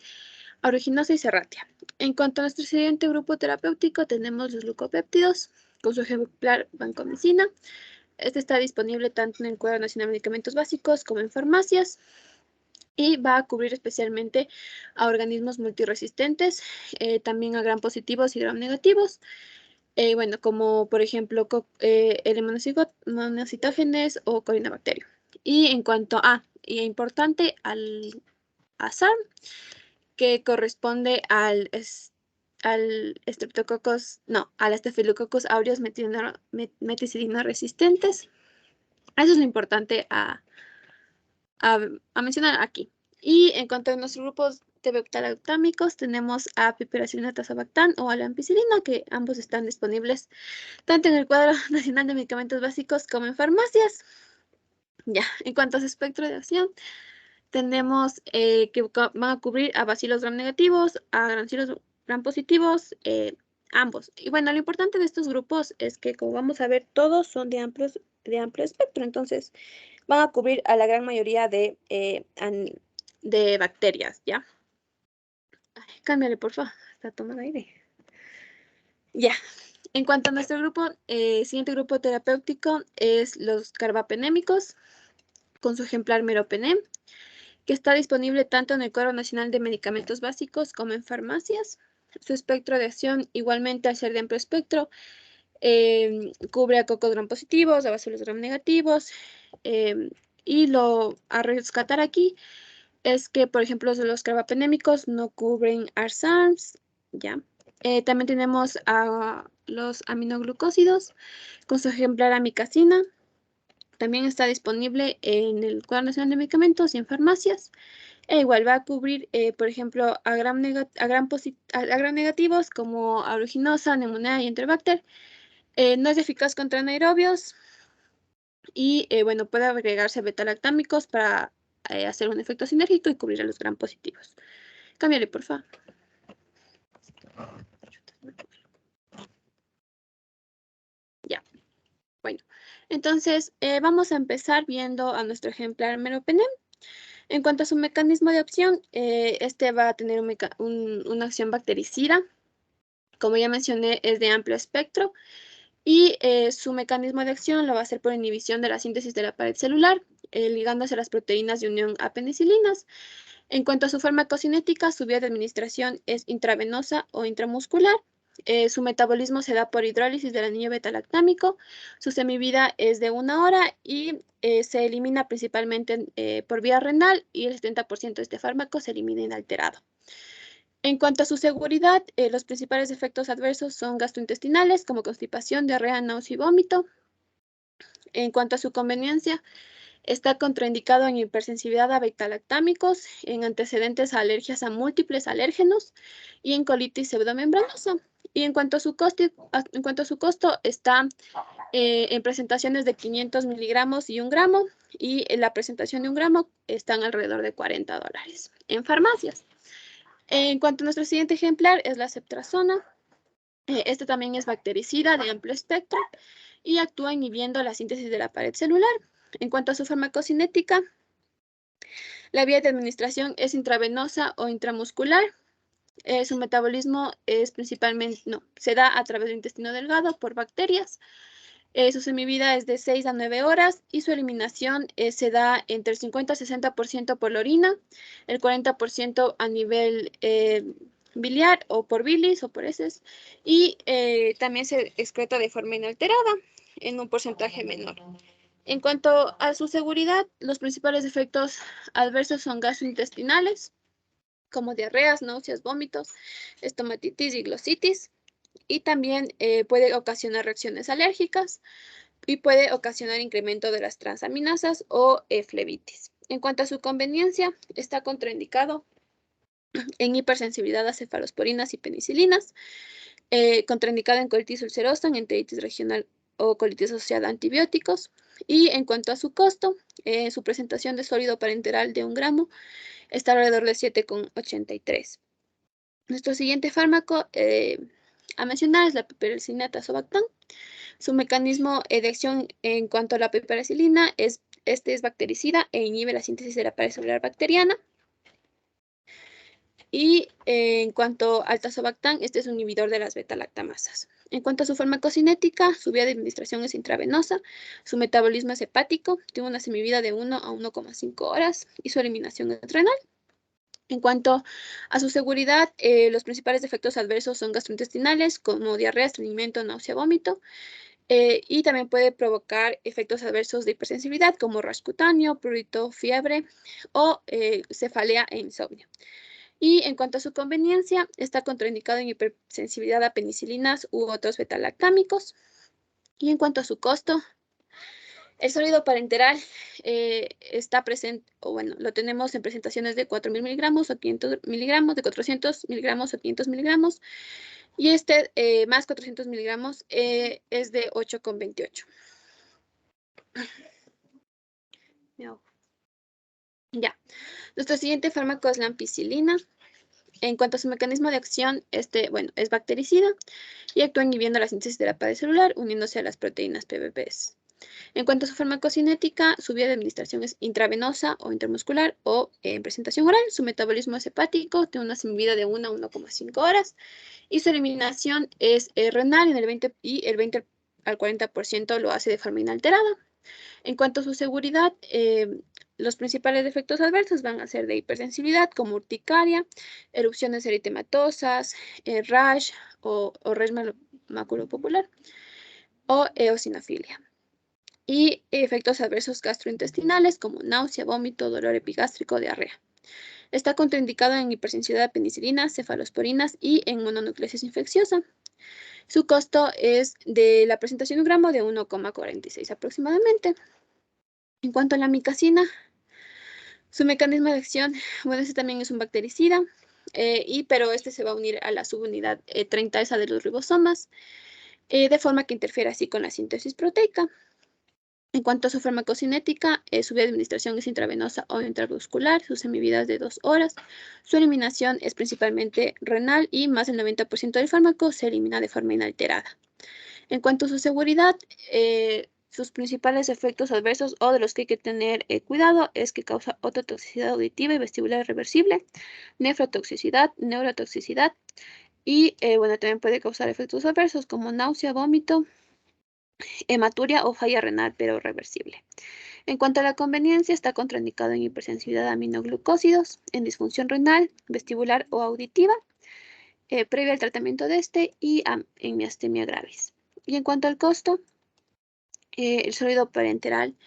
aeruginosa y Serratia. En cuanto a nuestro siguiente grupo terapéutico, tenemos los glucopéptidos, con su ejemplar vancomicina. Este está disponible tanto en el Cuadro Nacional de Medicamentos Básicos como en farmacias y va a cubrir especialmente a organismos multiresistentes, también a gram positivos y gram negativos. Bueno, como por ejemplo el monocitógenes o Corynebacterium. Y en cuanto y importante a SARM, que corresponde al Streptococcus, no, al Staphylococcus aureus meticidina resistentes. Eso es lo importante a mencionar aquí. Y en cuanto a nuestros grupos de beta-lactámicos, tenemos a piperacilina tazobactam o a la ampicilina, que ambos están disponibles tanto en el Cuadro Nacional de Medicamentos Básicos como en farmacias. Ya, en cuanto a su espectro de acción, tenemos que van a cubrir a bacilos gram negativos, a grancilos gram positivos, ambos. Y bueno, lo importante de estos grupos es que, como vamos a ver, todos son de amplio espectro, entonces van a cubrir a la gran mayoría de bacterias, ¿ya? Ay, cámbiale, por favor, está tomando aire. Ya. En cuanto a nuestro grupo, siguiente grupo terapéutico es los carbapenémicos, con su ejemplar meropenem, que está disponible tanto en el Cuadro Nacional de Medicamentos Básicos como en farmacias. Su espectro de acción, igualmente al ser de amplio espectro, cubre a cocos gram positivos, a bacilos gram negativos, y lo a rescatar aquí es que, por ejemplo, los carbapenémicos no cubren ARSARMS, ¿ya? También tenemos a los aminoglucósidos con su ejemplar amicacina. También está disponible en el Cuadro Nacional de Medicamentos y en farmacias. E igual va a cubrir, por ejemplo, a gram negativos como aeruginosa, Neumoniae y Enterobacter. No es eficaz contra anaerobios y, bueno, puede agregarse beta-lactámicos para hacer un efecto sinérgico y cubrir a los gram positivos. Cámbiale, por favor. Ya. Bueno, entonces vamos a empezar viendo a nuestro ejemplar meropenem. En cuanto a su mecanismo de acción, este va a tener una acción bactericida. Como ya mencioné, es de amplio espectro y su mecanismo de acción lo va a hacer por inhibición de la síntesis de la pared celular, ligándose a las proteínas de unión a penicilinas. En cuanto a su farmacocinética, su vía de administración es intravenosa o intramuscular. Su metabolismo se da por hidrólisis del anillo beta-lactámico. Su semivida es de 1 hora y se elimina principalmente por vía renal y el 70% de este fármaco se elimina inalterado. En cuanto a su seguridad, los principales efectos adversos son gastrointestinales como constipación, diarrea, náusea y vómito. En cuanto a su conveniencia, está contraindicado en hipersensibilidad a beta-lactámicos, en antecedentes a alergias a múltiples alérgenos y en colitis pseudomembranosa. Y en cuanto a su costo, está en presentaciones de 500 miligramos y 1 gramo, y en la presentación de 1 gramo están alrededor de $40 en farmacias. En cuanto a nuestro siguiente ejemplar, es la ceftriaxona. Este también es bactericida de amplio espectro y actúa inhibiendo la síntesis de la pared celular. En cuanto a su farmacocinética, la vía de administración es intravenosa o intramuscular. Su metabolismo es principalmente, se da a través del intestino delgado por bacterias. Su semivida es de 6 a 9 horas y su eliminación se da entre el 50 y 60% por la orina, el 40% a nivel biliar o por bilis o por heces, y también se excreta de forma inalterada en un porcentaje menor. En cuanto a su seguridad, los principales efectos adversos son gastrointestinales, como diarreas, náuseas, vómitos, estomatitis y glositis, y también puede ocasionar reacciones alérgicas y puede ocasionar incremento de las transaminasas o flebitis. En cuanto a su conveniencia, está contraindicado en hipersensibilidad a cefalosporinas y penicilinas, contraindicado en colitis ulcerosa, en enteritis regional o colitis asociada a antibióticos. Y en cuanto a su costo, su presentación de sólido parenteral de 1 gramo está alrededor de 7,83. Nuestro siguiente fármaco a mencionar es la piperacilina tazobactam. Su mecanismo de acción en cuanto a la piperacilina es bactericida e inhibe la síntesis de la pared celular bacteriana. Y en cuanto al tazobactam, este es un inhibidor de las beta-lactamasas. En cuanto a su farmacocinética, su vía de administración es intravenosa, su metabolismo es hepático, tiene una semivida de 1 a 1,5 horas y su eliminación es renal. En cuanto a su seguridad, los principales efectos adversos son gastrointestinales, como diarrea, estreñimiento, náusea, vómito, y también puede provocar efectos adversos de hipersensibilidad, como rash cutáneo, prurito, fiebre o cefalea e insomnio. Y en cuanto a su conveniencia, está contraindicado en hipersensibilidad a penicilinas u otros betalactámicos. Y en cuanto a su costo, el sólido parenteral está presente, o bueno, lo tenemos en presentaciones de 4.000 miligramos o 500 miligramos, de 400 miligramos o 500 miligramos, y este más 400 miligramos es de 8,28. Ya. Nuestro siguiente fármaco es la ampicilina. En cuanto a su mecanismo de acción, bueno, es bactericida y actúa inhibiendo la síntesis de la pared celular, uniéndose a las proteínas PBPs. En cuanto a su farmacocinética, su vía de administración es intravenosa o intramuscular o en presentación oral. Su metabolismo es hepático, tiene una semivida de 1 a 1,5 horas y su eliminación es renal en el 20 y el 20 al 40% lo hace de forma inalterada. En cuanto a su seguridad, los principales efectos adversos van a ser de hipersensibilidad, como urticaria, erupciones eritematosas, rash o rash maculopapular o eosinofilia. Y efectos adversos gastrointestinales, como náusea, vómito, dolor epigástrico, diarrea. Está contraindicado en hipersensibilidad a penicilina, cefalosporinas y en mononucleosis infecciosa. Su costo es de la presentación de un gramo de 1,46 aproximadamente. En cuanto a la amicacina, su mecanismo de acción, bueno, este también es un bactericida, pero este se va a unir a la subunidad 30 esa de los ribosomas, de forma que interfiere así con la síntesis proteica. En cuanto a su farmacocinética, su vía de administración es intravenosa o intramuscular, su semivida es de 2 horas. Su eliminación es principalmente renal y más del 90% del fármaco se elimina de forma inalterada. En cuanto a su seguridad, sus principales efectos adversos o de los que hay que tener cuidado es que causa ototoxicidad auditiva y vestibular irreversible, nefrotoxicidad, neurotoxicidad y bueno, también puede causar efectos adversos como náusea, vómito, hematuria o falla renal, pero reversible. En cuanto a la conveniencia, está contraindicado en hipersensibilidad a aminoglucósidos, en disfunción renal, vestibular o auditiva, previo al tratamiento de y en miastenia gravis. Y en cuanto al costo, el sólido parenteral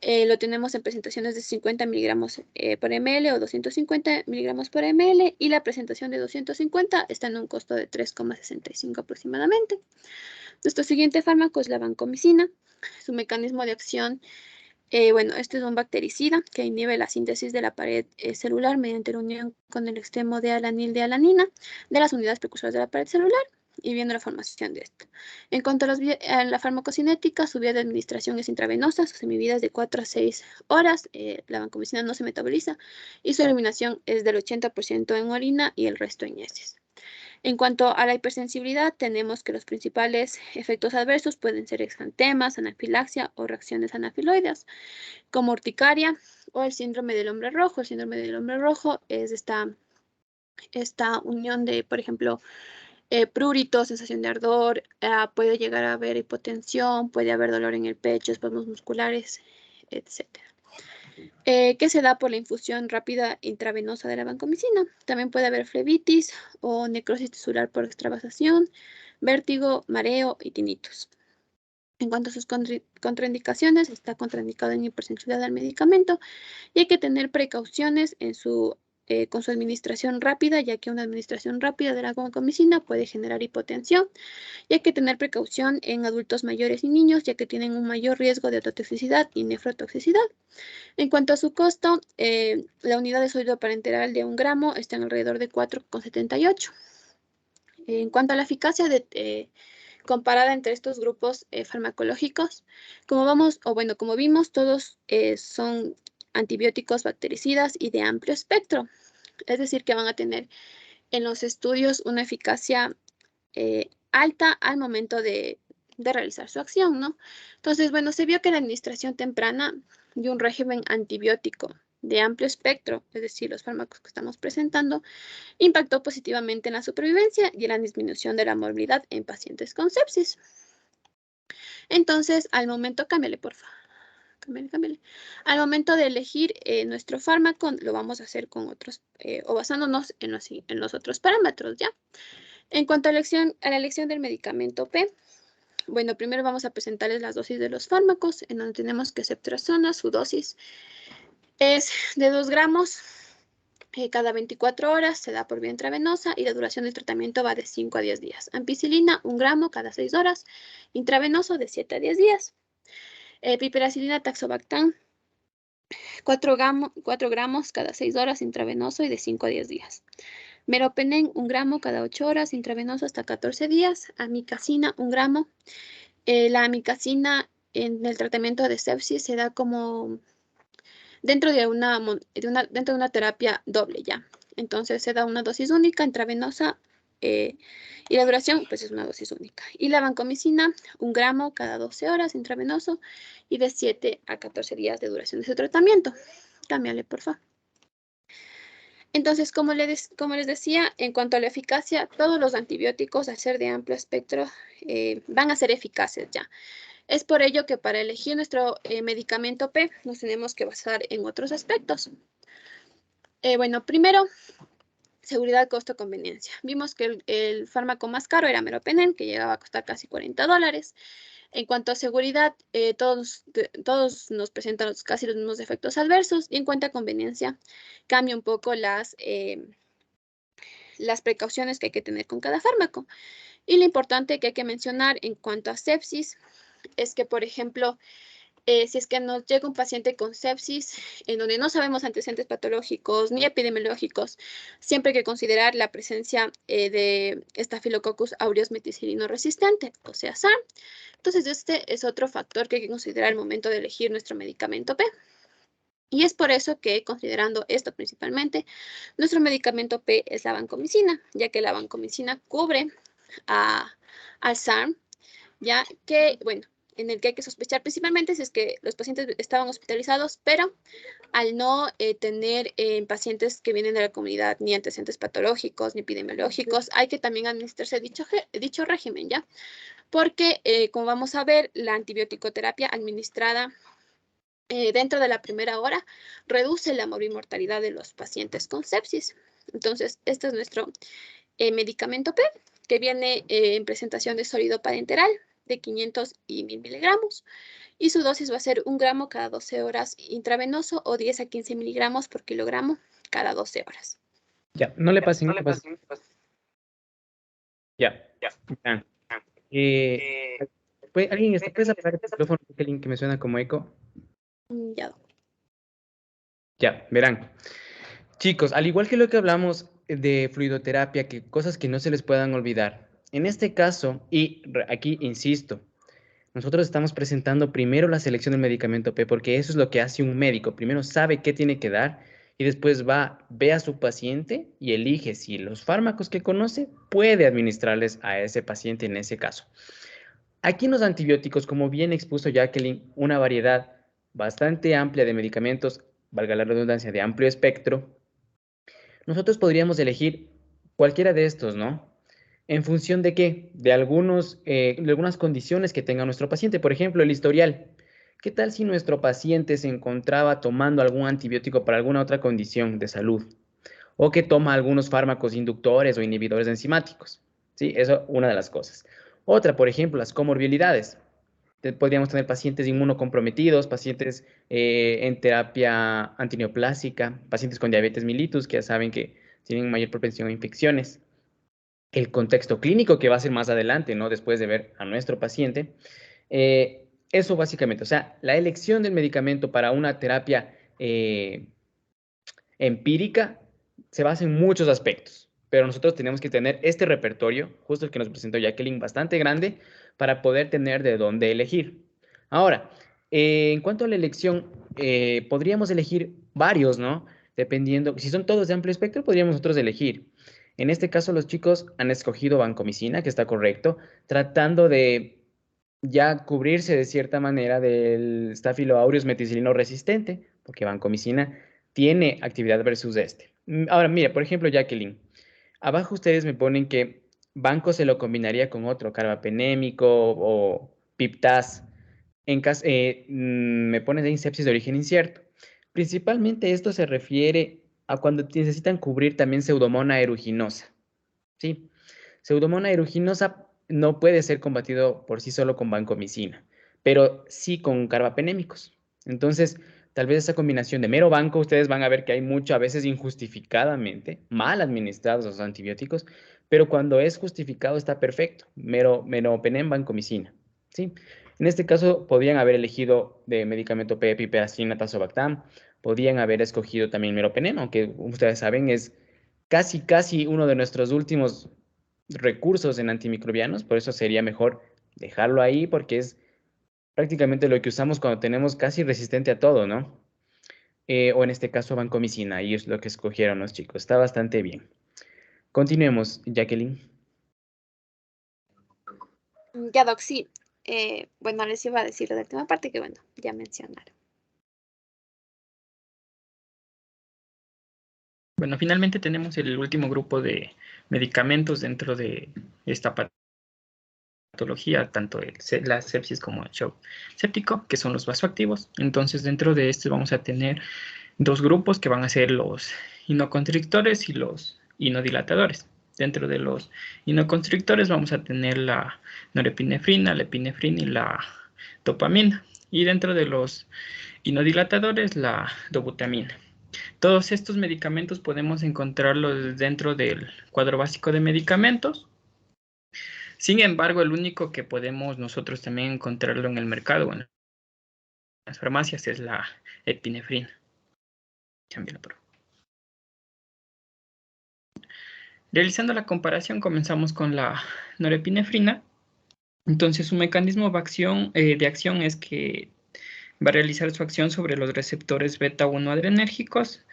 lo tenemos en presentaciones de 50 miligramos por ml o 250 miligramos por ml y la presentación de 250 está en un costo de 3,65 aproximadamente. Nuestro siguiente fármaco es la vancomicina. Su mecanismo de acción, bueno, este es un bactericida que inhibe la síntesis de la pared celular mediante la unión con el extremo de alanil de alanina de las unidades precursoras de la pared celular y viendo la formación de esta. En cuanto a la farmacocinética, su vía de administración es intravenosa, su semivida es de 4 a 6 horas, la vancomicina no se metaboliza y su eliminación es del 80% en orina y el resto en heces. En cuanto a la hipersensibilidad, tenemos que los principales efectos adversos pueden ser exantemas, anafilaxia o reacciones anafiloides, como urticaria o el síndrome del hombre rojo. El síndrome del hombre rojo es esta unión de, por ejemplo, prurito, sensación de ardor, puede llegar a haber hipotensión, puede haber dolor en el pecho, espasmos musculares, etc. Que se da por la infusión rápida intravenosa de la vancomicina. También puede haber flebitis o necrosis tisular por extravasación, vértigo, mareo y tinnitus. En cuanto a sus contraindicaciones, está contraindicado en hipersensibilidad al medicamento y hay que tener precauciones con su administración rápida, ya que una administración rápida de la vancomicina puede generar hipotensión. Y hay que tener precaución en adultos mayores y niños, ya que tienen un mayor riesgo de ototoxicidad y nefrotoxicidad. En cuanto a su costo, la unidad de sólido parenteral de 1 gramo está en alrededor de 4,78. En cuanto a la eficacia comparada entre estos grupos farmacológicos, como vimos, todos son antibióticos bactericidas y de amplio espectro. Es decir, que van a tener en los estudios una eficacia alta al momento de realizar su acción, ¿no? Entonces, bueno, se vio que la administración temprana de un régimen antibiótico de amplio espectro, es decir, los fármacos que estamos presentando, impactó positivamente en la supervivencia y en la disminución de la morbilidad en pacientes con sepsis. Entonces, al momento, cámbiale, por favor. Cámbiale. Al momento de elegir nuestro fármaco, lo vamos a hacer con otros, o basándonos en los otros parámetros, ¿ya? En cuanto a la elección del medicamento P, bueno, primero vamos a presentarles las dosis de los fármacos, en donde tenemos que ceftriaxona, su dosis es de 2 gramos cada 24 horas, se da por vía intravenosa y la duración del tratamiento va de 5 a 10 días. Ampicilina, 1 gramo cada 6 horas, intravenoso de 7 a 10 días. Piperacilina, Taxobactam, 4 gramos cada 6 horas, intravenoso y de 5 a 10 días. Meropenem, 1 gramo cada 8 horas, intravenoso hasta 14 días. Amicacina, 1 gramo. La amicacina en el tratamiento de sepsis se da como dentro de una terapia doble, ya. Entonces se da una dosis única, intravenosa, y la duración pues es una dosis única. Y la vancomicina, 1 gramo cada 12 horas, intravenoso, y de 7 a 14 días de duración de su tratamiento. Cámbiale, por favor. Entonces, como les decía, en cuanto a la eficacia, todos los antibióticos, al ser de amplio espectro, van a ser eficaces ya. Es por ello que para elegir nuestro medicamento P nos tenemos que basar en otros aspectos. Bueno, primero, seguridad, costo, conveniencia. Vimos que el fármaco más caro era Meropenem, que llegaba a costar casi $40. En cuanto a seguridad, todos nos presentan casi los mismos efectos adversos. Y en cuanto a conveniencia, cambia un poco las precauciones que hay que tener con cada fármaco. Y lo importante que hay que mencionar en cuanto a sepsis es que, por ejemplo, si es que nos llega un paciente con sepsis en donde no sabemos antecedentes patológicos ni epidemiológicos, siempre hay que considerar la presencia de Staphylococcus aureus meticilino resistente, o sea, SARM. Entonces, este es otro factor que hay que considerar al momento de elegir nuestro medicamento P. Y es por eso que, considerando esto principalmente, nuestro medicamento P es la vancomicina, ya que la vancomicina cubre al SARM, ya que, bueno, en el que hay que sospechar principalmente si es que los pacientes estaban hospitalizados, pero al no tener pacientes que vienen de la comunidad ni antecedentes patológicos ni epidemiológicos, hay que también administrarse dicho régimen, ¿ya? Porque, como vamos a ver, la antibiótico-terapia administrada dentro de la primera hora reduce la mortalidad de los pacientes con sepsis. Entonces, este es nuestro medicamento P, que viene en presentación de sólido parenteral de 500 y 1000 miligramos. Y su dosis va a ser 1 gramo cada 12 horas intravenoso o 10 a 15 miligramos por kilogramo cada 12 horas. Ya, no le pasen, no le pasen. Ya. ¿Alguien puede apagar el teléfono que me suena como eco? Ya. Ya, verán. Chicos, al igual que lo que hablamos de fluidoterapia, que cosas que no se les puedan olvidar. En este caso, y aquí insisto, nosotros estamos presentando primero la selección del medicamento P, porque eso es lo que hace un médico. Primero sabe qué tiene que dar y después ve a su paciente y elige si los fármacos que conoce puede administrarles a ese paciente en ese caso. Aquí en los antibióticos, como bien expuso Jacqueline, una variedad bastante amplia de medicamentos, valga la redundancia, de amplio espectro, nosotros podríamos elegir cualquiera de estos, ¿no? ¿En función de qué? De algunas condiciones que tenga nuestro paciente. Por ejemplo, el historial. ¿Qué tal si nuestro paciente se encontraba tomando algún antibiótico para alguna otra condición de salud? O que toma algunos fármacos inductores o inhibidores enzimáticos. ¿Sí? Eso, una de las cosas. Otra, por ejemplo, las comorbilidades. Podríamos tener pacientes inmunocomprometidos, pacientes en terapia antineoplásica, pacientes con diabetes mellitus, que ya saben que tienen mayor propensión a infecciones. El contexto clínico que va a ser más adelante, ¿no? Después de ver a nuestro paciente. Eso básicamente, o sea, la elección del medicamento para una terapia empírica se basa en muchos aspectos, pero nosotros tenemos que tener este repertorio, justo el que nos presentó Jacqueline, bastante grande, para poder tener de dónde elegir. Ahora, en cuanto a la elección, podríamos elegir varios, ¿no? Dependiendo, si son todos de amplio espectro, podríamos nosotros elegir. En este caso, los chicos han escogido vancomicina, que está correcto, tratando de ya cubrirse de cierta manera del Staphylococcus aureus meticilino resistente, porque vancomicina tiene actividad versus este. Ahora, mira, por ejemplo, Jacqueline, abajo ustedes me ponen que banco se lo combinaría con otro, carbapenémico o piptaz. Me ponen ahí sepsis de origen incierto. Principalmente esto se refiere a cuando necesitan cubrir también Pseudomonas aeruginosa. ¿Sí? Pseudomonas aeruginosa no puede ser combatido por sí solo con vancomicina, pero sí con carbapenémicos. Entonces, tal vez esa combinación de mero banco, ustedes van a ver que hay mucho, a veces injustificadamente, mal administrados los antibióticos, pero cuando es justificado está perfecto. Meropenem, vancomicina. ¿Sí? En este caso, podrían haber elegido de medicamento piperacillina, tazobactam, podrían haber escogido también meropenem, aunque ustedes saben es casi uno de nuestros últimos recursos en antimicrobianos, por eso sería mejor dejarlo ahí porque es prácticamente lo que usamos cuando tenemos casi resistente a todo, ¿no? O en este caso vancomicina, y es lo que escogieron los chicos. Está bastante bien. Continuemos, Jacqueline. Ya, Doc, sí. Bueno, les iba a decir la última parte que, bueno, ya mencionaron. Bueno, finalmente tenemos el último grupo de medicamentos dentro de esta patología, tanto la sepsis como el shock séptico, que son los vasoactivos. Entonces, dentro de estos vamos a tener dos grupos que van a ser los inoconstrictores y los inodilatadores. Dentro de los inoconstrictores vamos a tener la norepinefrina, la epinefrina y la dopamina. Y dentro de los inodilatadores, la dobutamina. Todos estos medicamentos podemos encontrarlos dentro del cuadro básico de medicamentos. Sin embargo, el único que podemos nosotros también encontrarlo en el mercado o en las farmacias es la epinefrina. Cámbialo, por favor. Realizando la comparación, comenzamos con la norepinefrina. Entonces, su mecanismo de acción es que va a realizar su acción sobre los receptores beta-1 adrenérgicos,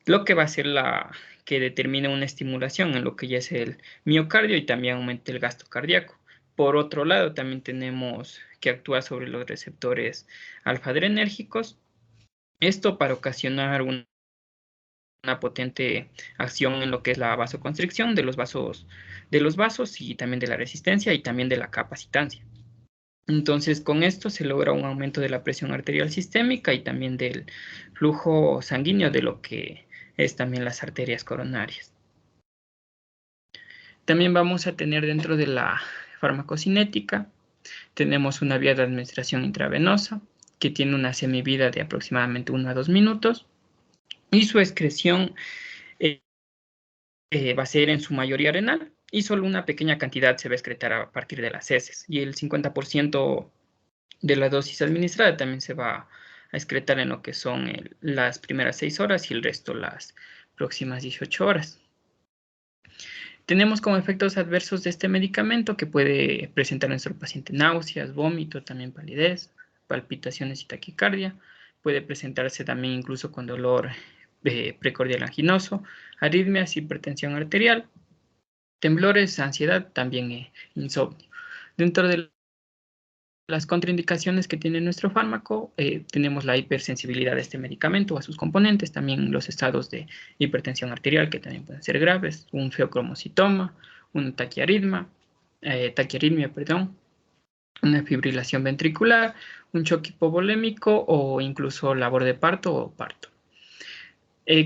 lo que va a ser la que determina una estimulación en lo que ya es el miocardio y también aumenta el gasto cardíaco. Por otro lado, también tenemos que actúa sobre los receptores alfa-adrenérgicos, esto para ocasionar una potente acción en lo que es la vasoconstricción de los vasos y también de la resistencia y también de la capacitancia. Entonces, con esto se logra un aumento de la presión arterial sistémica y también del flujo sanguíneo de lo que es también las arterias coronarias. También vamos a tener dentro de la farmacocinética, tenemos una vía de administración intravenosa que tiene una semivida de aproximadamente 1 a 2 minutos y su excreción va a ser en su mayoría renal y solo una pequeña cantidad se va a excretar a partir de las heces y el 50% de la dosis administrada también se va a excretar en lo que son las primeras 6 horas y el resto las próximas 18 horas. Tenemos como efectos adversos de este medicamento que puede presentar en nuestro paciente náuseas, vómito, también palidez, palpitaciones y taquicardia. Puede presentarse también incluso con dolor precordial anginoso, arritmias, hipertensión arterial, temblores, ansiedad, también insomnio. Dentro de las contraindicaciones que tiene nuestro fármaco, tenemos la hipersensibilidad de este medicamento o a sus componentes, también los estados de hipertensión arterial que también pueden ser graves, un feocromocitoma, una taquiarritmia, una fibrilación ventricular, un choque hipovolémico o incluso labor de parto o parto.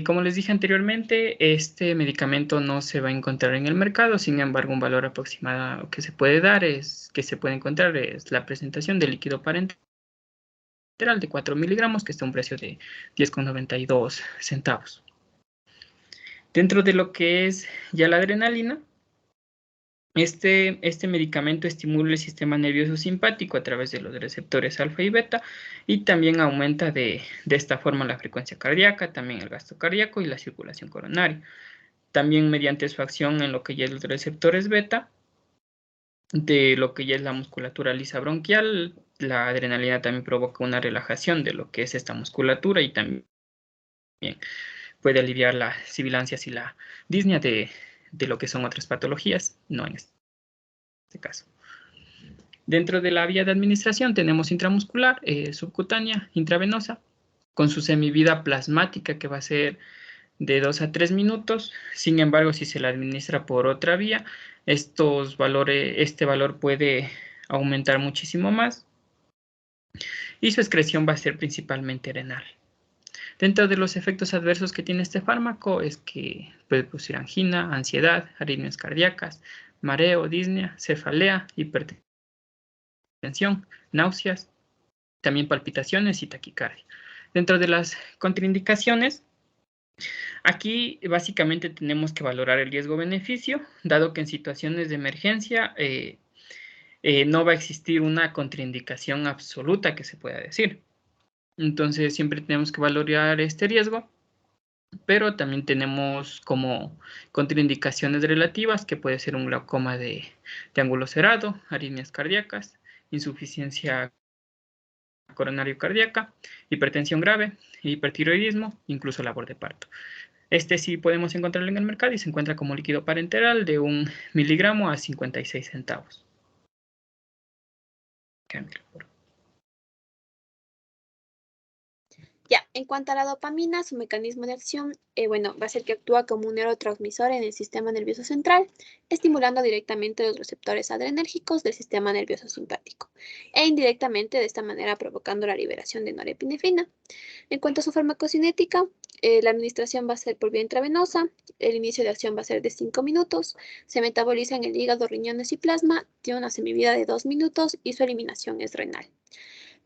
Como les dije anteriormente, este medicamento no se va a encontrar en el mercado, sin embargo, un valor aproximado que se puede encontrar es la presentación de líquido parenteral de 4 miligramos, que está a un precio de 10,92 centavos. Dentro de lo que es ya la adrenalina, este medicamento estimula el sistema nervioso simpático a través de los receptores alfa y beta y también aumenta de esta forma la frecuencia cardíaca, también el gasto cardíaco y la circulación coronaria. También mediante su acción en lo que ya es los receptores beta, de lo que ya es la musculatura lisa bronquial, la adrenalina también provoca una relajación de lo que es esta musculatura y también puede aliviar las sibilancias y la disnea de lo que son otras patologías, no en este caso. Dentro de la vía de administración tenemos intramuscular, subcutánea, intravenosa. con su semivida plasmática, que va a ser de 2 a 3 minutos. Sin embargo, si se la administra por otra vía, este valor puede aumentar muchísimo más y su excreción va a ser principalmente renal. Dentro de los efectos adversos que tiene este fármaco es que puede producir angina, ansiedad, arritmias cardíacas, mareo, disnea, cefalea, hipertensión, náuseas, también palpitaciones y taquicardia. Dentro de las contraindicaciones, aquí básicamente tenemos que valorar el riesgo-beneficio, dado que en situaciones de emergencia no va a existir una contraindicación absoluta que se pueda decir. Entonces siempre tenemos que valorar este riesgo, pero también tenemos como contraindicaciones relativas, que puede ser un glaucoma de ángulo cerrado, arritmias cardíacas, insuficiencia coronario cardíaca, hipertensión grave, hipertiroidismo, incluso labor de parto. Este sí podemos encontrarlo en el mercado y se encuentra como líquido parenteral de 1 miligramo a 56 centavos. Ya, en cuanto a la dopamina, su mecanismo de acción, bueno, va a ser que actúa como un neurotransmisor en el sistema nervioso central, estimulando directamente los receptores adrenérgicos del sistema nervioso simpático, e indirectamente de esta manera provocando la liberación de norepinefrina. En cuanto a su farmacocinética, la administración va a ser por vía intravenosa, el inicio de acción va a ser de 5 minutos, se metaboliza en el hígado, riñones y plasma, tiene una semivida de 2 minutos y su eliminación es renal.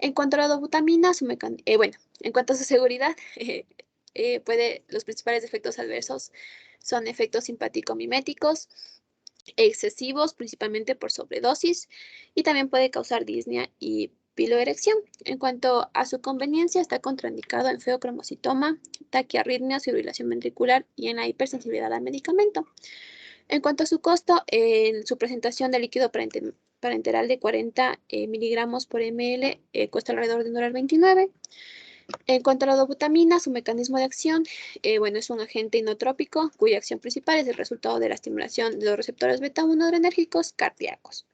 En cuanto a la dobutamina, en cuanto a su seguridad, los principales efectos adversos son efectos simpático-miméticos, excesivos, principalmente por sobredosis, y también puede causar disnea y piloerección. En cuanto a su conveniencia, está contraindicado en feocromocitoma, taquiarritmias, fibrilación ventricular y en la hipersensibilidad al medicamento. En cuanto a su costo, en su presentación de líquido parenteral de 40 miligramos por ml cuesta alrededor de $1.29. En cuanto a la dobutamina, su mecanismo de acción, es un agente inotrópico cuya acción principal es el resultado de la estimulación de los receptores beta-1 adrenérgicos cardíacos.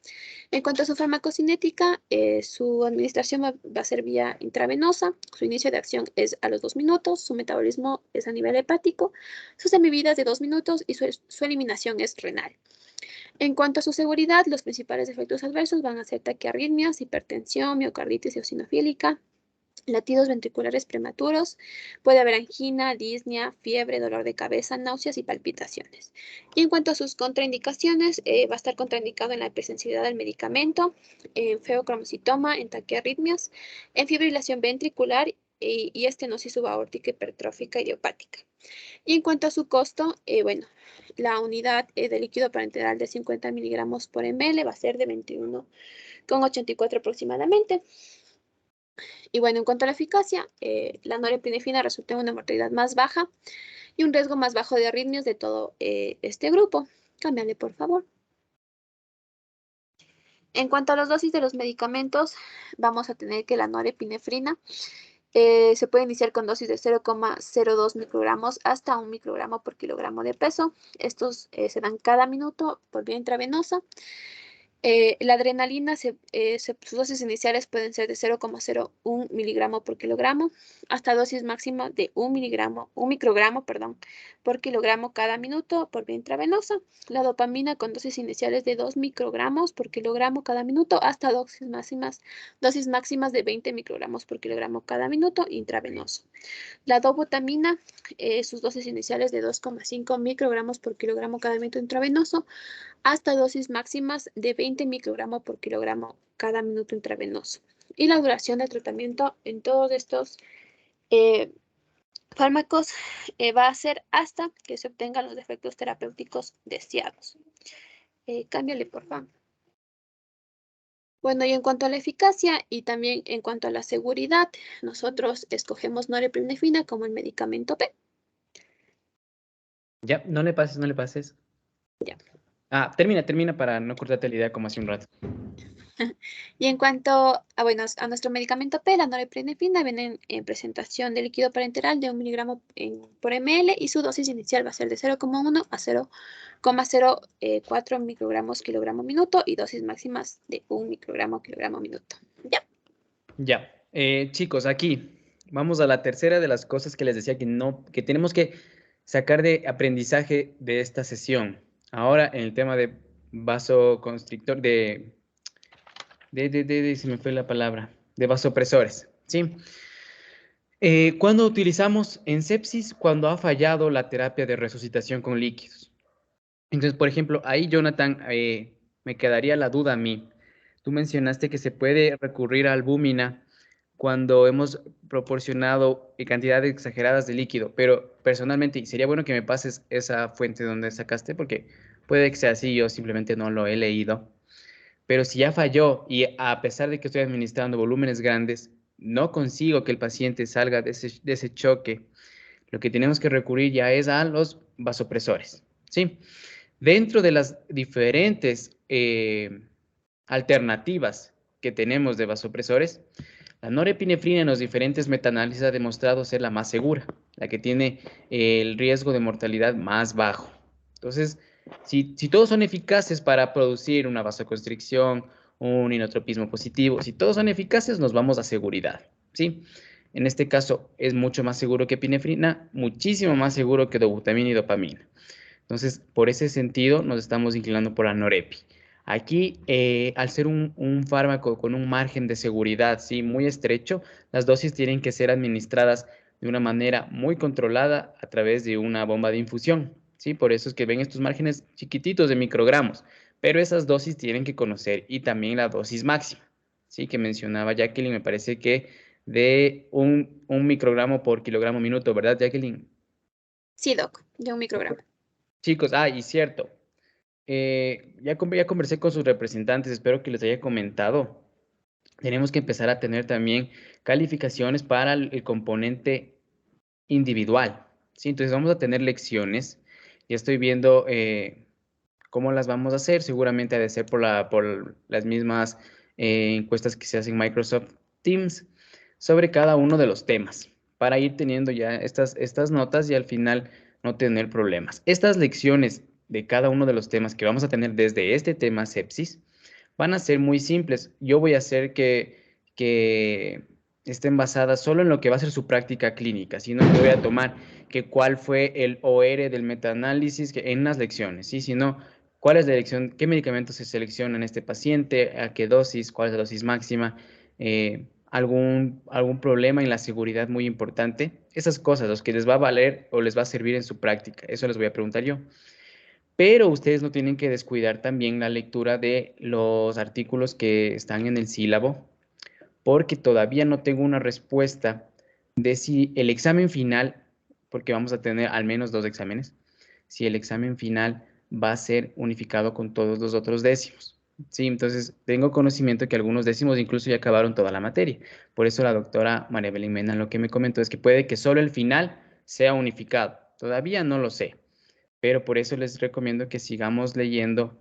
En cuanto a su farmacocinética, su administración va a ser vía intravenosa, su inicio de acción es a los 2 minutos, su metabolismo es a nivel hepático, sus semividas de 2 minutos y su eliminación es renal. En cuanto a su seguridad, los principales efectos adversos van a ser taquiarritmias, hipertensión, miocarditis eosinofílica, latidos ventriculares prematuros, puede haber angina, disnea, fiebre, dolor de cabeza, náuseas y palpitaciones. Y en cuanto a sus contraindicaciones, va a estar contraindicado en la hipersensibilidad al medicamento, en feocromocitoma, en taquiarritmias, en fibrilación ventricular y estenosis subaórtica hipertrófica idiopática. Y en cuanto a su costo, la unidad de líquido parenteral de 50 miligramos por ml va a ser de 21,84 aproximadamente. Y bueno, en cuanto a la eficacia, la norepinefrina resulta en una mortalidad más baja y un riesgo más bajo de arritmias de todo este grupo. Cámbiale, por favor. En cuanto a las dosis de los medicamentos, vamos a tener que la norepinefrina se puede iniciar con dosis de 0,02 microgramos hasta 1 microgramo por kilogramo de peso. Estos se dan cada minuto por vía intravenosa. La adrenalina, sus dosis iniciales pueden ser de 0,01 miligramo por kilogramo hasta dosis máxima de 1 microgramo por kilogramo cada minuto por vía intravenosa. La dopamina con dosis iniciales de 2 microgramos por kilogramo cada minuto hasta dosis máximas de 20 microgramos por kilogramo cada minuto intravenoso. La dobutamina, sus dosis iniciales de 2,5 microgramos por kilogramo cada minuto intravenoso hasta dosis máximas de 20 microgramos por kilogramo cada minuto intravenoso. Y la duración del tratamiento en todos estos fármacos va a ser hasta que se obtengan los efectos terapéuticos deseados. Cámbiale, por favor. Bueno, y en cuanto a la eficacia y también en cuanto a la seguridad, nosotros escogemos norepinefrina como el medicamento P. Ya, no le pases. Ya. Ah, termina para no cortarte la idea como hace un rato. Y en cuanto a nuestro medicamento P, la norepinefrina viene en presentación de líquido parenteral de 1 miligramo por ml y su dosis inicial va a ser de 0,1 a 0,04 microgramos kilogramo minuto y dosis máximas de 1 microgramo kilogramo minuto. Ya. Ya, chicos, aquí Vamos a la tercera de las cosas que les decía que tenemos que sacar de aprendizaje de esta sesión. Ahora en el tema de vasoconstrictor, se me fue la palabra, de vasopresores, ¿sí? ¿Cuándo utilizamos en sepsis? Cuando ha fallado la terapia de resucitación con líquidos. Entonces, por ejemplo, ahí, Jonathan, me quedaría la duda a mí. Tú mencionaste que se puede recurrir a albúmina cuando hemos proporcionado cantidades exageradas de líquido, pero personalmente, y sería bueno que me pases esa fuente donde sacaste, porque puede que sea así, yo simplemente no lo he leído. Pero si ya falló y a pesar de que estoy administrando volúmenes grandes, no consigo que el paciente salga de ese choque, lo que tenemos que recurrir ya es a los vasopresores, ¿sí? Dentro de las diferentes alternativas que tenemos de vasopresores, la norepinefrina en los diferentes metaanálisis ha demostrado ser la más segura, la que tiene el riesgo de mortalidad más bajo. Entonces, si todos son eficaces para producir una vasoconstricción, un inotropismo positivo, si todos son eficaces, nos vamos a seguridad, ¿sí? En este caso, es mucho más seguro que epinefrina, muchísimo más seguro que dobutamina y dopamina. Entonces, por ese sentido, nos estamos inclinando por la norepi. Aquí, al ser un fármaco con un margen de seguridad, ¿sí?, muy estrecho, las dosis tienen que ser administradas de una manera muy controlada a través de una bomba de infusión, ¿sí? Por eso es que ven estos márgenes chiquititos de microgramos, pero esas dosis tienen que conocer y también la dosis máxima, ¿sí?, que mencionaba Jacqueline, me parece que de un microgramo por kilogramo minuto, ¿verdad, Jacqueline? Sí, doc, de 1 micrograma. Chicos, y cierto, ya conversé con sus representantes, espero que les haya comentado. Tenemos que empezar a tener también calificaciones para el componente individual, ¿sí? Entonces vamos a tener lecciones. Ya estoy viendo cómo las vamos a hacer. Seguramente ha de ser por las mismas encuestas que se hacen en Microsoft Teams sobre cada uno de los temas, para ir teniendo ya estas notas y al final no tener problemas. Estas lecciones de cada uno de los temas que vamos a tener desde este tema sepsis van a ser muy simples. Yo voy a hacer que estén basadas solo en lo que va a ser su práctica clínica, sino que voy a tomar que cuál fue el OR del metaanálisis en las lecciones, ¿sí? Sino cuál es la elección, qué medicamentos se selecciona en este paciente, a qué dosis, cuál es la dosis máxima, algún problema en la seguridad muy importante. Esas cosas, los que les va a valer o les va a servir en su práctica, eso les voy a preguntar yo. Pero ustedes no tienen que descuidar también la lectura de los artículos que están en el sílabo, porque todavía no tengo una respuesta de si el examen final, porque vamos a tener al menos 2 exámenes, si el examen final va a ser unificado con todos los otros décimos. Sí, entonces tengo conocimiento que algunos décimos incluso ya acabaron toda la materia. Por eso la doctora María Belén Mena lo que me comentó es que puede que solo el final sea unificado. Todavía no lo sé, pero por eso les recomiendo que sigamos leyendo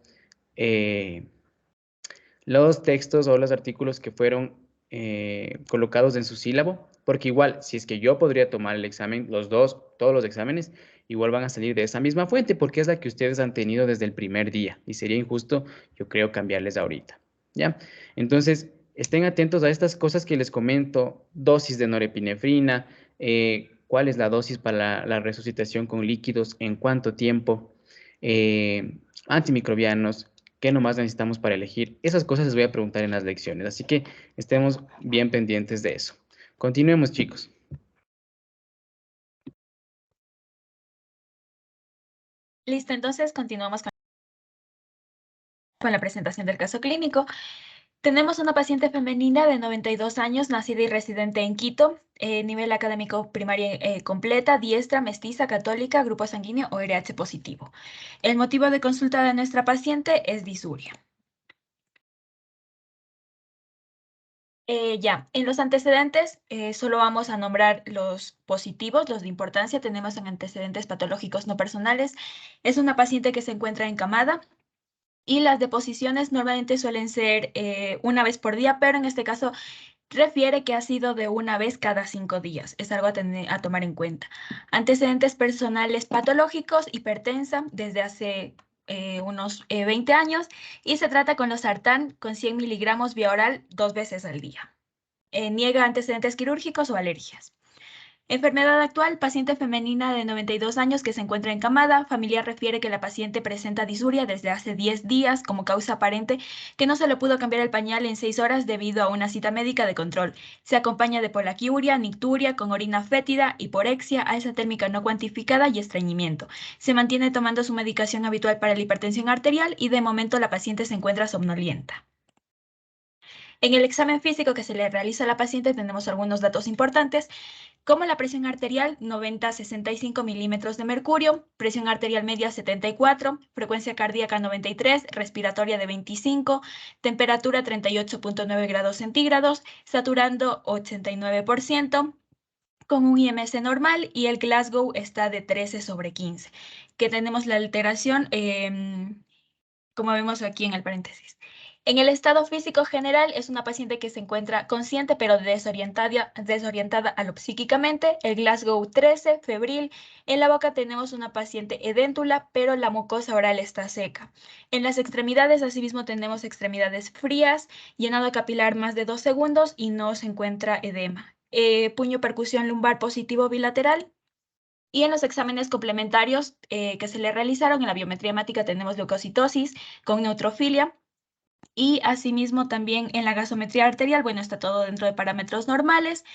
los textos o los artículos que fueron colocados en su sílabo, porque igual, si es que yo podría tomar el examen, todos los exámenes, igual van a salir de esa misma fuente, porque es la que ustedes han tenido desde el primer día, y sería injusto, yo creo, cambiarles ahorita, ¿ya? Entonces, estén atentos a estas cosas que les comento, dosis de norepinefrina, cuál es la dosis para la resucitación con líquidos, en cuánto tiempo, antimicrobianos, ¿qué nomás necesitamos para elegir? Esas cosas les voy a preguntar en las lecciones, así que estemos bien pendientes de eso. Continuemos, chicos. Listo, entonces continuamos con la presentación del caso clínico. Tenemos una paciente femenina de 92 años, nacida y residente en Quito, nivel académico primaria completa, diestra, mestiza, católica, grupo sanguíneo o RH positivo. El motivo de consulta de nuestra paciente es disuria. En los antecedentes solo vamos a nombrar los positivos, los de importancia. Tenemos en antecedentes patológicos no personales. Es una paciente que se encuentra encamada. Y las deposiciones normalmente suelen ser una vez por día, pero en este caso refiere que ha sido de una vez cada 5 días. Es algo a tomar en cuenta. Antecedentes personales patológicos, hipertensa desde hace unos 20 años y se trata con losartán con 100 miligramos vía oral 2 veces al día. Niega antecedentes quirúrgicos o alergias. Enfermedad actual, paciente femenina de 92 años que se encuentra encamada. Familiar refiere que la paciente presenta disuria desde hace 10 días como causa aparente que no se le pudo cambiar el pañal en 6 horas debido a una cita médica de control. Se acompaña de polaquiuria, nicturia con orina fétida, hiporexia, alza térmica no cuantificada y estreñimiento. Se mantiene tomando su medicación habitual para la hipertensión arterial y de momento la paciente se encuentra somnolienta. En el examen físico que se le realiza a la paciente tenemos algunos datos importantes, como la presión arterial 90-65 milímetros de mercurio, presión arterial media 74, frecuencia cardíaca 93, respiratoria de 25, temperatura 38.9 grados centígrados, saturando 89%, con un IMS normal y el Glasgow está de 13/15, que tenemos la alteración, como vemos aquí en el paréntesis. En el estado físico general es una paciente que se encuentra consciente pero desorientada alopsíquicamente, el Glasgow 13, febril. En la boca tenemos una paciente edéntula, pero la mucosa oral está seca. En las extremidades asimismo tenemos extremidades frías, llenado capilar más de 2 segundos y no se encuentra edema. Puño percusión lumbar positivo bilateral. Y en los exámenes complementarios que se le realizaron en la biometría hemática tenemos leucocitosis con neutrofilia. Y asimismo también en la gasometría arterial, bueno, está todo dentro de parámetros normales.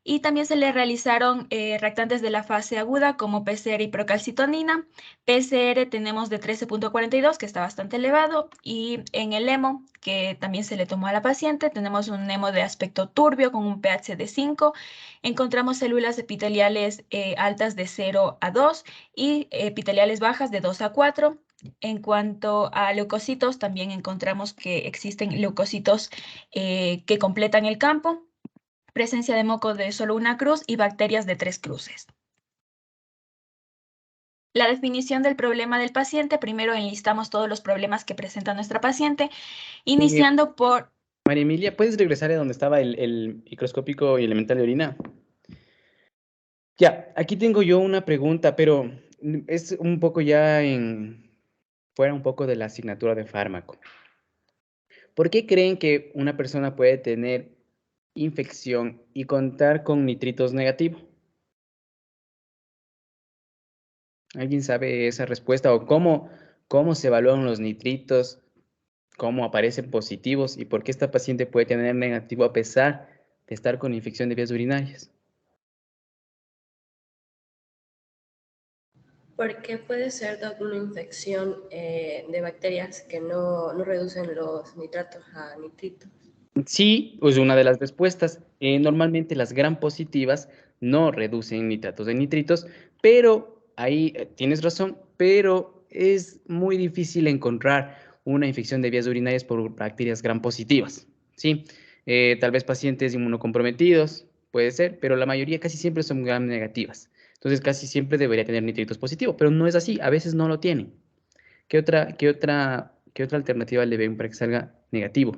Y también se le realizaron reactantes de la fase aguda como PCR y procalcitonina. PCR tenemos de 13.42, que está bastante elevado. Y en el hemo, que también se le tomó a la paciente, tenemos un hemo de aspecto turbio con un pH de 5. Encontramos células epiteliales altas de 0 a 2 y epiteliales bajas de 2 a 4. En cuanto a leucocitos, también encontramos que existen leucocitos que completan el campo, presencia de moco de solo una cruz y bacterias de 3 cruces. La definición del problema del paciente, primero enlistamos todos los problemas que presenta nuestra paciente, iniciando por... María Emilia, ¿puedes regresar a donde estaba el microscópico y elemental de orina? Ya, aquí tengo yo una pregunta, pero es un poco ya fuera un poco de la asignatura de fármaco. ¿Por qué creen que una persona puede tener infección y contar con nitritos negativos? ¿Alguien sabe esa respuesta o cómo se evalúan los nitritos, cómo aparecen positivos y por qué esta paciente puede tener negativo a pesar de estar con infección de vías urinarias? Porque puede ser, Doc, una infección de bacterias que no reducen los nitratos a nitritos. Sí, pues una de las respuestas. Normalmente las gram positivas no reducen nitratos de nitritos, pero ahí tienes razón, pero es muy difícil encontrar una infección de vías urinarias por bacterias gram positivas, ¿sí? Tal vez pacientes inmunocomprometidos, puede ser, pero la mayoría casi siempre son gram negativas. Entonces casi siempre debería tener nitritos positivos, pero no es así, a veces no lo tienen. ¿Qué otra alternativa le ven para que salga negativo?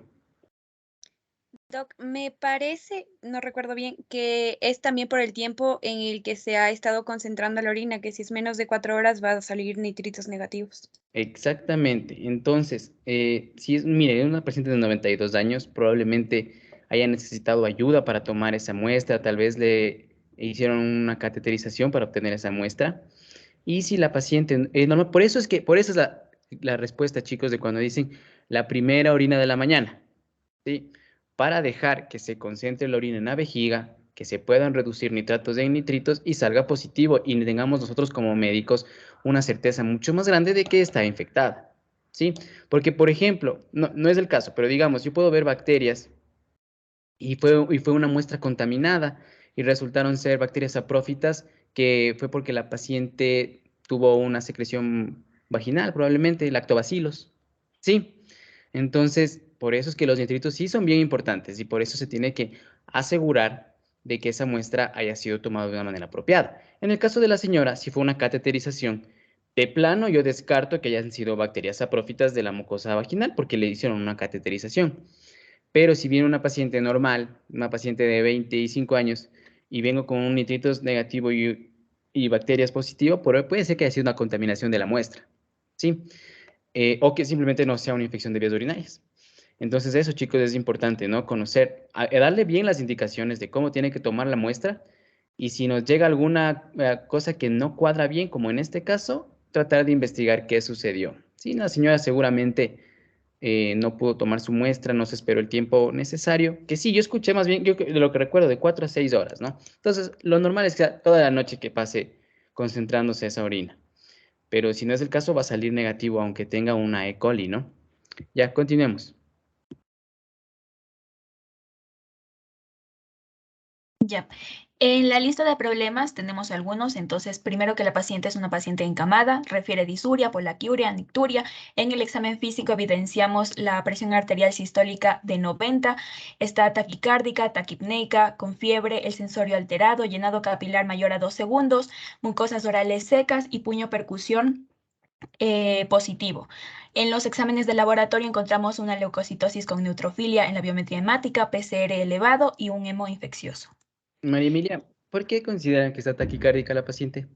Doc, me parece, no recuerdo bien, que es también por el tiempo en el que se ha estado concentrando la orina, que si es menos de 4 horas va a salir nitritos negativos. Exactamente. Entonces, mire, una paciente de 92 años probablemente haya necesitado ayuda para tomar esa muestra, tal vez le hicieron una cateterización para obtener esa muestra. Y si la paciente, por eso es la respuesta, chicos, de cuando dicen la primera orina de la mañana, ¿sí? Para dejar que se concentre la orina en la vejiga, que se puedan reducir nitratos de nitritos y salga positivo y tengamos nosotros como médicos una certeza mucho más grande de que está infectada, ¿sí? Porque, por ejemplo, no es el caso, pero digamos, yo puedo ver bacterias y fue una muestra contaminada y resultaron ser bacterias saprófitas que fue porque la paciente tuvo una secreción vaginal, probablemente lactobacilos, ¿sí? Entonces, por eso es que los nitritos sí son bien importantes y por eso se tiene que asegurar de que esa muestra haya sido tomada de una manera apropiada. En el caso de la señora, si fue una cateterización, de plano yo descarto que hayan sido bacterias saprófitas de la mucosa vaginal porque le hicieron una cateterización. Pero si viene una paciente normal, una paciente de 25 años, y vengo con un nitritos negativo y bacterias positivo, puede ser que haya sido una contaminación de la muestra, ¿sí? O que simplemente no sea una infección de vías urinarias. Entonces eso, chicos, es importante, ¿no? Conocer, darle bien las indicaciones de cómo tiene que tomar la muestra Y si nos llega alguna cosa que no cuadra bien, como en este caso, tratar de investigar qué sucedió. Sí, la señora seguramente no pudo tomar su muestra, no se esperó el tiempo necesario, que sí, yo escuché más bien, de lo que recuerdo, de 4 a 6 horas, ¿no? Entonces, lo normal es que toda la noche que pase concentrándose esa orina. Pero si no es el caso, va a salir negativo, aunque tenga una E. coli, ¿no? Ya, continuemos. Ya. En la lista de problemas tenemos algunos, entonces primero que la paciente es una paciente encamada, refiere disuria, polaquiuria, nicturia. En el examen físico evidenciamos la presión arterial sistólica de 90, está taquicárdica, taquipneica, con fiebre, el sensorio alterado, llenado capilar mayor a 2 segundos, mucosas orales secas y puño percusión positivo. En los exámenes de laboratorio encontramos una leucocitosis con neutrofilia en la biometría hemática, PCR elevado y un hemo infeccioso. María Emilia, ¿por qué consideran que está taquicárdica la paciente?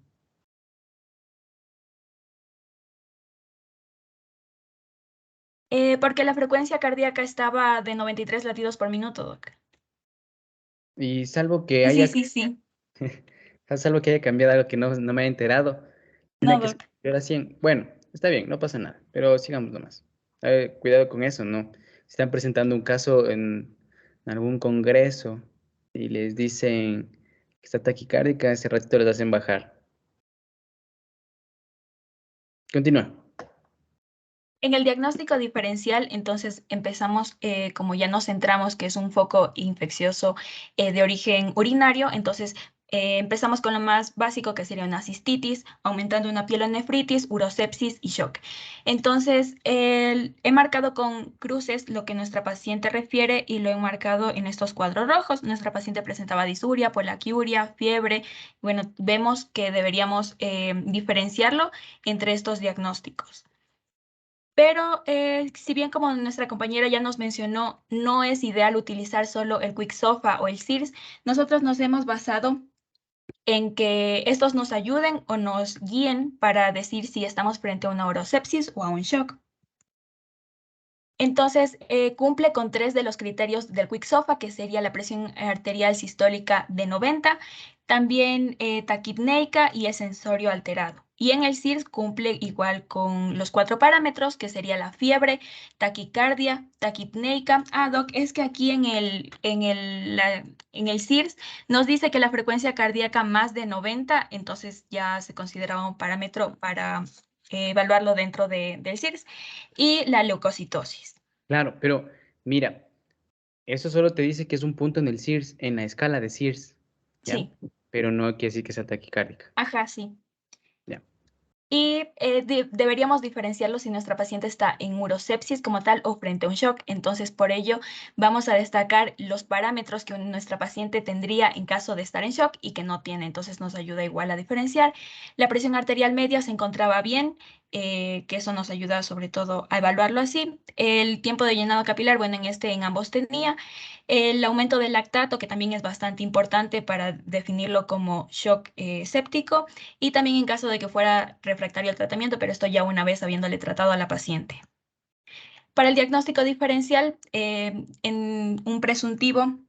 Porque la frecuencia cardíaca estaba de 93 latidos por minuto, doc. Y salvo que Sí, haya, sí, sí. salvo que haya cambiado algo que no me he enterado, No, tiene que ser doc. superior a 100. Bueno, está bien, no pasa nada, pero sigamos nomás. Cuidado con eso, ¿no? Si están presentando un caso en algún congreso y les dicen que está taquicárdica, ese ratito les hacen bajar. Continúa. En el diagnóstico diferencial, entonces empezamos, como ya nos centramos, que es un foco infeccioso de origen urinario, entonces empezamos con lo más básico, que sería una cistitis, aumentando una pielonefritis, urosepsis y shock. Entonces, he marcado con cruces lo que nuestra paciente refiere y lo he marcado en estos cuadros rojos. Nuestra paciente presentaba disuria, polaquiuria, fiebre. Bueno, vemos que deberíamos diferenciarlo entre estos diagnósticos. Pero si bien como nuestra compañera ya nos mencionó, no es ideal utilizar solo el Quicksofa o el SIRS, nosotros nos hemos basado en que estos nos ayuden o nos guíen para decir si estamos frente a una urosepsis o a un shock. Entonces, cumple con 3 de los criterios del Quicksofa, que sería la presión arterial sistólica de 90, también taquipneica y el sensorio alterado. Y en el SIRS cumple igual con los 4 parámetros, que sería la fiebre, taquicardia, taquipneica. Ah, doc, es que aquí en el SIRS nos dice que la frecuencia cardíaca más de 90, entonces ya se considera un parámetro para evaluarlo dentro del SIRS. Y la leucocitosis. Claro, pero mira, eso solo te dice que es un punto en el SIRS, en la escala de SIRS, ¿ya? Sí, Pero no quiere decir que sea taquicárdica, ajá, sí. ¿ya? Y deberíamos diferenciarlo si nuestra paciente está en urosepsis como tal o frente a un shock. Entonces, por ello, vamos a destacar los parámetros que nuestra paciente tendría en caso de estar en shock y que no tiene. Entonces, nos ayuda igual a diferenciar. La presión arterial media se encontraba bien, que eso nos ayuda sobre todo a evaluarlo así. El tiempo de llenado capilar, bueno, en ambos tenía. El aumento del lactato, que también es bastante importante para definirlo como shock séptico. Y también en caso de que fuera refractario al tratamiento, pero esto ya una vez habiéndole tratado a la paciente. Para el diagnóstico diferencial, en un presuntivo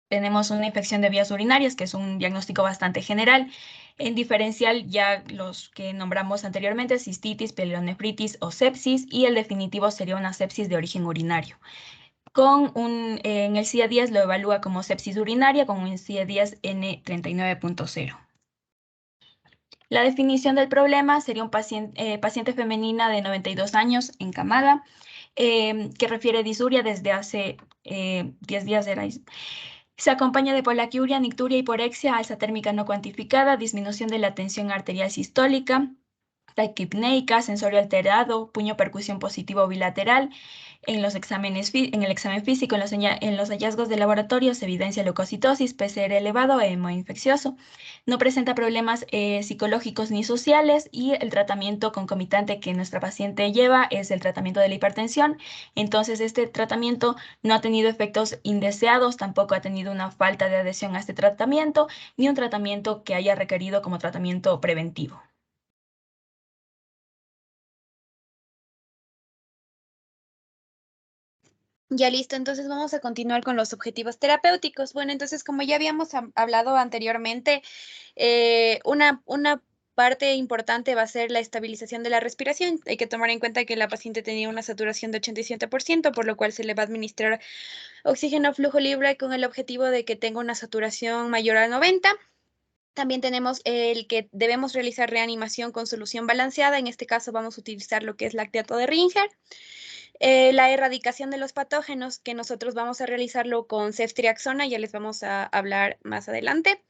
tenemos una infección de vías urinarias, que es un diagnóstico bastante general. En diferencial, ya los que nombramos anteriormente, cistitis, pielonefritis o sepsis, y el definitivo sería una sepsis de origen urinario. En el CIA-10 lo evalúa como sepsis urinaria con un CIA-10 N39.0. La definición del problema sería un paciente femenina de 92 años, encamada, que refiere disuria desde hace 10 días. Se acompaña de polaquiuria, nicturia, hiporexia, alza térmica no cuantificada, disminución de la tensión arterial sistólica, taquipneica, sensorio alterado, puño percusión positivo bilateral. En el examen físico, en los hallazgos de laboratorio se evidencia leucocitosis, PCR elevado e hemo infeccioso. No presenta problemas psicológicos ni sociales y el tratamiento concomitante que nuestra paciente lleva es el tratamiento de la hipertensión. Entonces, este tratamiento no ha tenido efectos indeseados, tampoco ha tenido una falta de adhesión a este tratamiento, ni un tratamiento que haya requerido como tratamiento preventivo. Ya listo, entonces vamos a continuar con los objetivos terapéuticos. Bueno, entonces como ya habíamos hablado anteriormente, una parte importante va a ser la estabilización de la respiración. Hay que tomar en cuenta que la paciente tenía una saturación de 87%, por lo cual se le va a administrar oxígeno a flujo libre con el objetivo de que tenga una saturación mayor a 90. También tenemos el que debemos realizar reanimación con solución balanceada. En este caso vamos a utilizar lo que es lactato de Ringer. La erradicación de los patógenos, que nosotros vamos a realizarlo con ceftriaxona, ya les vamos a hablar más adelante.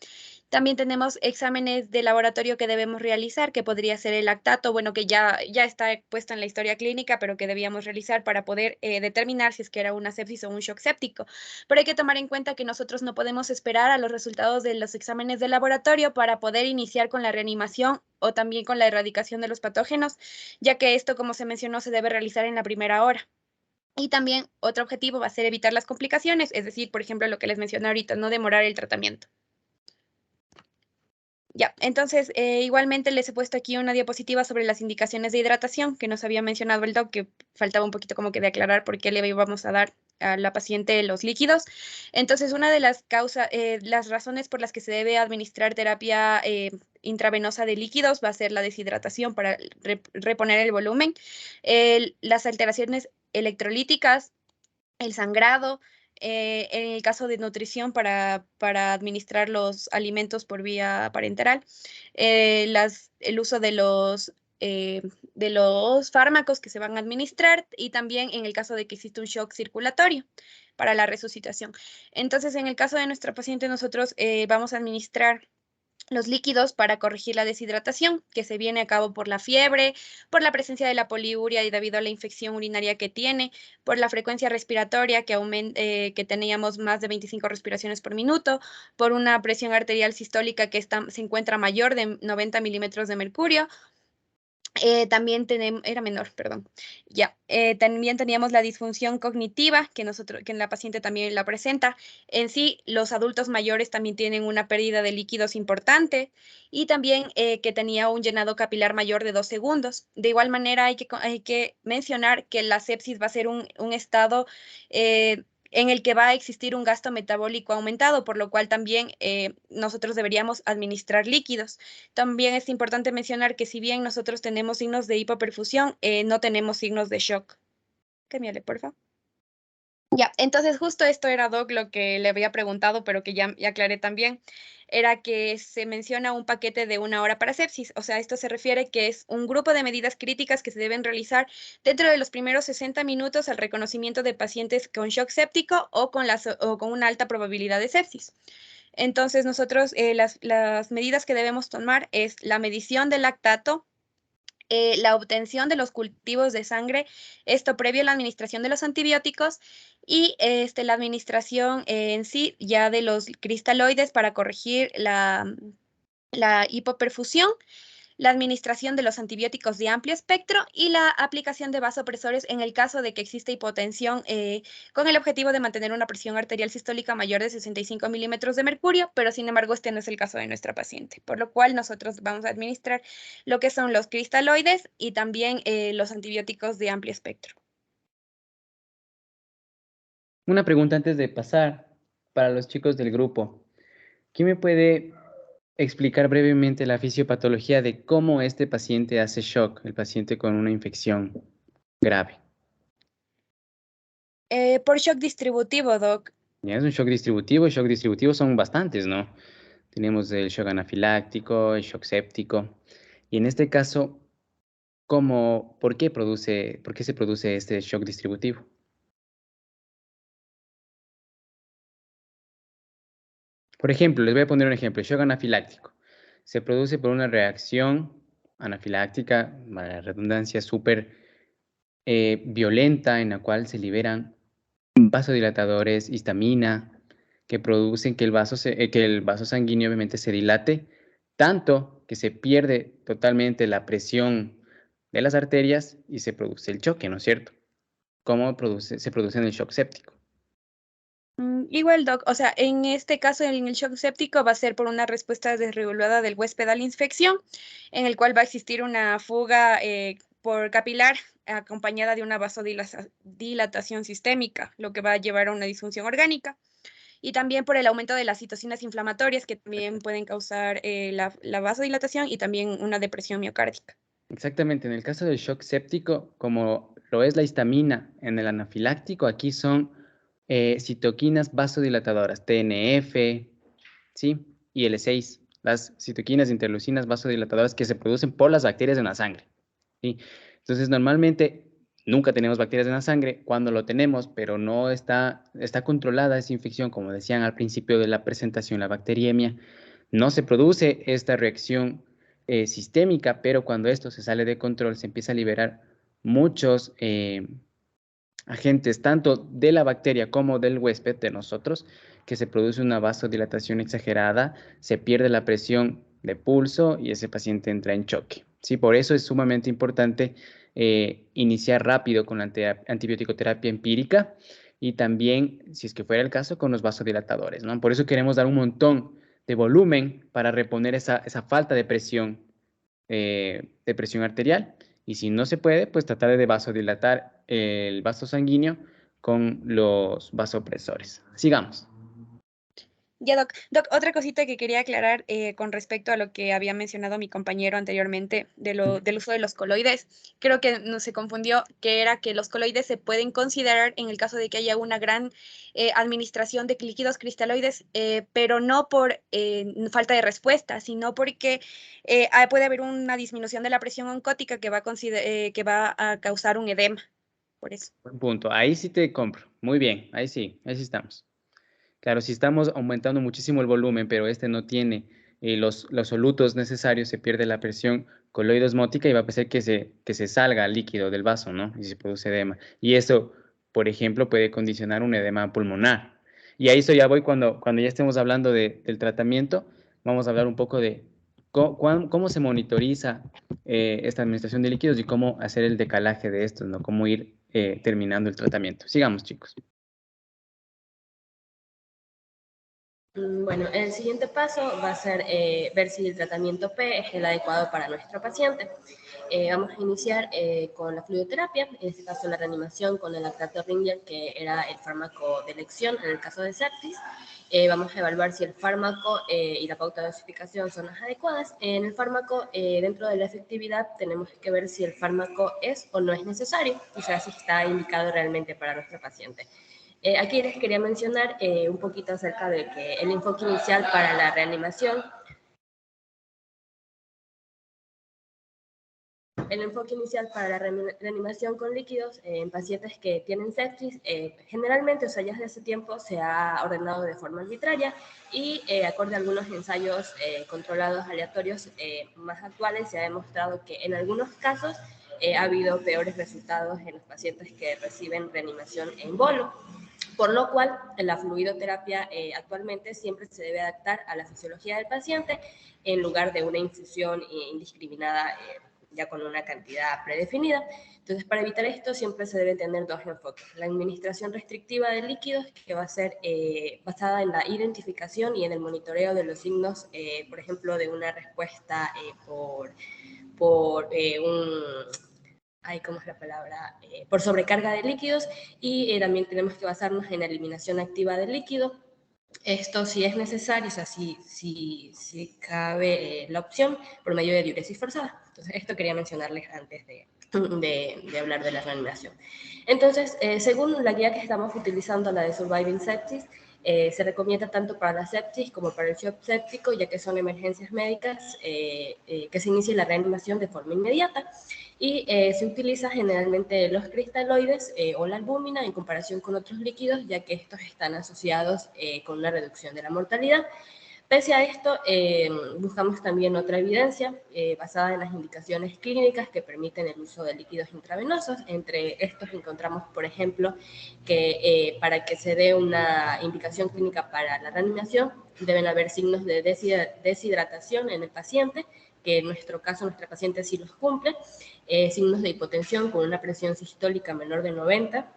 También tenemos exámenes de laboratorio que debemos realizar, que podría ser el lactato, bueno, que ya está puesto en la historia clínica, pero que debíamos realizar para poder determinar si es que era una sepsis o un shock séptico. Pero hay que tomar en cuenta que nosotros no podemos esperar a los resultados de los exámenes de laboratorio para poder iniciar con la reanimación o también con la erradicación de los patógenos, ya que esto, como se mencionó, se debe realizar en la primera hora. Y también otro objetivo va a ser evitar las complicaciones, es decir, por ejemplo, lo que les mencioné ahorita, no demorar el tratamiento. Ya, entonces igualmente les he puesto aquí una diapositiva sobre las indicaciones de hidratación que nos había mencionado el doc, que faltaba un poquito como que de aclarar por qué le íbamos a dar a la paciente los líquidos. Entonces, una de las causas, las razones por las que se debe administrar terapia intravenosa de líquidos va a ser la deshidratación para reponer el volumen, las alteraciones electrolíticas, el sangrado, en el caso de nutrición para administrar los alimentos por vía parenteral, el uso de los fármacos que se van a administrar y también en el caso de que existe un shock circulatorio para la resucitación. Entonces, en el caso de nuestra paciente, nosotros vamos a administrar los líquidos para corregir la deshidratación que se viene a cabo por la fiebre, por la presencia de la poliuria y debido a la infección urinaria que tiene, por la frecuencia respiratoria que teníamos más de 25 respiraciones por minuto, por una presión arterial sistólica que se encuentra mayor de 90 milímetros de mercurio. También tenemos, era menor, perdón. Ya, también teníamos la disfunción cognitiva que en la paciente también la presenta. En sí, los adultos mayores también tienen una pérdida de líquidos importante y también que tenía un llenado capilar mayor de 2 segundos. De igual manera, hay que mencionar que la sepsis va a ser un estado en el que va a existir un gasto metabólico aumentado, por lo cual también nosotros deberíamos administrar líquidos. También es importante mencionar que si bien nosotros tenemos signos de hipoperfusión, no tenemos signos de shock. Cámbiale, por favor. Ya, entonces justo esto era, Doc, lo que le había preguntado, pero que ya aclaré también, era que se menciona un paquete de 1 hora para sepsis. O sea, esto se refiere que es un grupo de medidas críticas que se deben realizar dentro de los primeros 60 minutos al reconocimiento de pacientes con shock séptico o con una alta probabilidad de sepsis. Entonces, nosotros las medidas que debemos tomar es la medición del lactato, la obtención de los cultivos de sangre, esto previo a la administración de los antibióticos y la administración en sí ya de los cristaloides para corregir la hipoperfusión, la administración de los antibióticos de amplio espectro y la aplicación de vasopresores en el caso de que exista hipotensión con el objetivo de mantener una presión arterial sistólica mayor de 65 milímetros de mercurio, pero sin embargo este no es el caso de nuestra paciente, por lo cual nosotros vamos a administrar lo que son los cristaloides y también los antibióticos de amplio espectro. Una pregunta antes de pasar para los chicos del grupo. ¿Quién me puede explicar brevemente la fisiopatología de cómo este paciente hace shock, el paciente con una infección grave? Por shock distributivo, Doc. Ya es un shock distributivo, y shock distributivos son bastantes, ¿no? Tenemos el shock anafiláctico, el shock séptico. Y en este caso, ¿por qué se produce este shock distributivo? Por ejemplo, les voy a poner un ejemplo, el shock anafiláctico. Se produce por una reacción anafiláctica, para la redundancia, súper violenta, en la cual se liberan vasodilatadores, histamina, que producen que el vaso sanguíneo obviamente se dilate, tanto que se pierde totalmente la presión de las arterias y se produce el choque, ¿no es cierto? ¿Cómo se produce en el shock séptico? Igual, Doc, o sea, en este caso, en el shock séptico va a ser por una respuesta desregulada del huésped a la infección, en el cual va a existir una fuga por capilar acompañada de una vasodilatación sistémica, lo que va a llevar a una disfunción orgánica. Y también por el aumento de las citocinas inflamatorias que también pueden causar la vasodilatación y también una depresión miocárdica. Exactamente, en el caso del shock séptico, como lo es la histamina en el anafiláctico, aquí son citoquinas vasodilatadoras, TNF, ¿sí? Y L6, las citoquinas interleucinas vasodilatadoras que se producen por las bacterias en la sangre, ¿sí? Entonces, normalmente nunca tenemos bacterias en la sangre, cuando lo tenemos, pero no está controlada esa infección, como decían al principio de la presentación, la bacteriemia, no se produce esta reacción sistémica, pero cuando esto se sale de control, se empieza a liberar muchos agentes, tanto de la bacteria como del huésped, de nosotros, que se produce una vasodilatación exagerada, se pierde la presión de pulso y ese paciente entra en choque. ¿Sí? Por eso es sumamente importante iniciar rápido con la antibiótico-terapia empírica y también, si es que fuera el caso, con los vasodilatadores, ¿no? Por eso queremos dar un montón de volumen para reponer esa falta de presión arterial. Y si no se puede, pues tratar de vasodilatar el vaso sanguíneo con los vasopresores. Sigamos. Ya, Doc. Doc, otra cosita que quería aclarar con respecto a lo que había mencionado mi compañero anteriormente del uso de los coloides. Creo que no se confundió, que era que los coloides se pueden considerar en el caso de que haya una gran administración de líquidos cristaloides, pero no por falta de respuesta, sino porque puede haber una disminución de la presión oncótica que que va a causar un edema. Por eso. Buen punto. Ahí sí te compro. Muy bien. Ahí sí estamos. Claro, si estamos aumentando muchísimo el volumen, pero este no tiene los solutos necesarios, se pierde la presión coloidosmótica y va a hacer que se salga el líquido del vaso, ¿no? Y se produce edema. Y eso, por ejemplo, puede condicionar un edema pulmonar. Y a eso ya voy cuando ya estemos hablando del tratamiento, vamos a hablar un poco de cómo se monitoriza esta administración de líquidos y cómo hacer el decalaje de estos, ¿no? Cómo ir terminando el tratamiento. Sigamos, chicos. Bueno, el siguiente paso va a ser ver si el tratamiento P es el adecuado para nuestro paciente. Vamos a iniciar con la fluidoterapia, en este caso la reanimación con el lactato Ringier, que era el fármaco de elección en el caso de sepsis. Vamos a evaluar si el fármaco y la pauta de dosificación son las adecuadas. En el fármaco, dentro de la efectividad, tenemos que ver si el fármaco es o no es necesario, o sea, si está indicado realmente para nuestro paciente. Aquí les quería mencionar un poquito acerca de que el enfoque inicial para la reanimación, con líquidos en pacientes que tienen sepsis, generalmente, o sea, ya desde hace tiempo se ha ordenado de forma arbitraria y acorde a algunos ensayos controlados aleatorios más actuales, se ha demostrado que en algunos casos ha habido peores resultados en los pacientes que reciben reanimación en bolo. Por lo cual, la fluidoterapia actualmente siempre se debe adaptar a la fisiología del paciente en lugar de una infusión indiscriminada ya con una cantidad predefinida. Entonces, para evitar esto, siempre se deben tener dos enfoques. La administración restrictiva de líquidos, que va a ser basada en la identificación y en el monitoreo de los signos, por ejemplo, de una respuesta por sobrecarga de líquidos, y también tenemos que basarnos en la eliminación activa del líquido. Esto si es necesario, o sea, si cabe la opción por medio de diuresis forzada. Entonces, esto quería mencionarles antes de hablar de la reanimación. Entonces, según la guía que estamos utilizando, la de Surviving Sepsis, se recomienda tanto para la sepsis como para el shock séptico, ya que son emergencias médicas, que se inicie la reanimación de forma inmediata. Y se utiliza generalmente los cristaloides o la albúmina en comparación con otros líquidos, ya que estos están asociados con una reducción de la mortalidad. Pese a esto, buscamos también otra evidencia basada en las indicaciones clínicas que permiten el uso de líquidos intravenosos. Entre estos encontramos, por ejemplo, que para que se dé una indicación clínica para la reanimación, deben haber signos de deshidratación en el paciente, que en nuestro caso, nuestra paciente sí los cumple, signos de hipotensión con una presión sistólica menor de 90,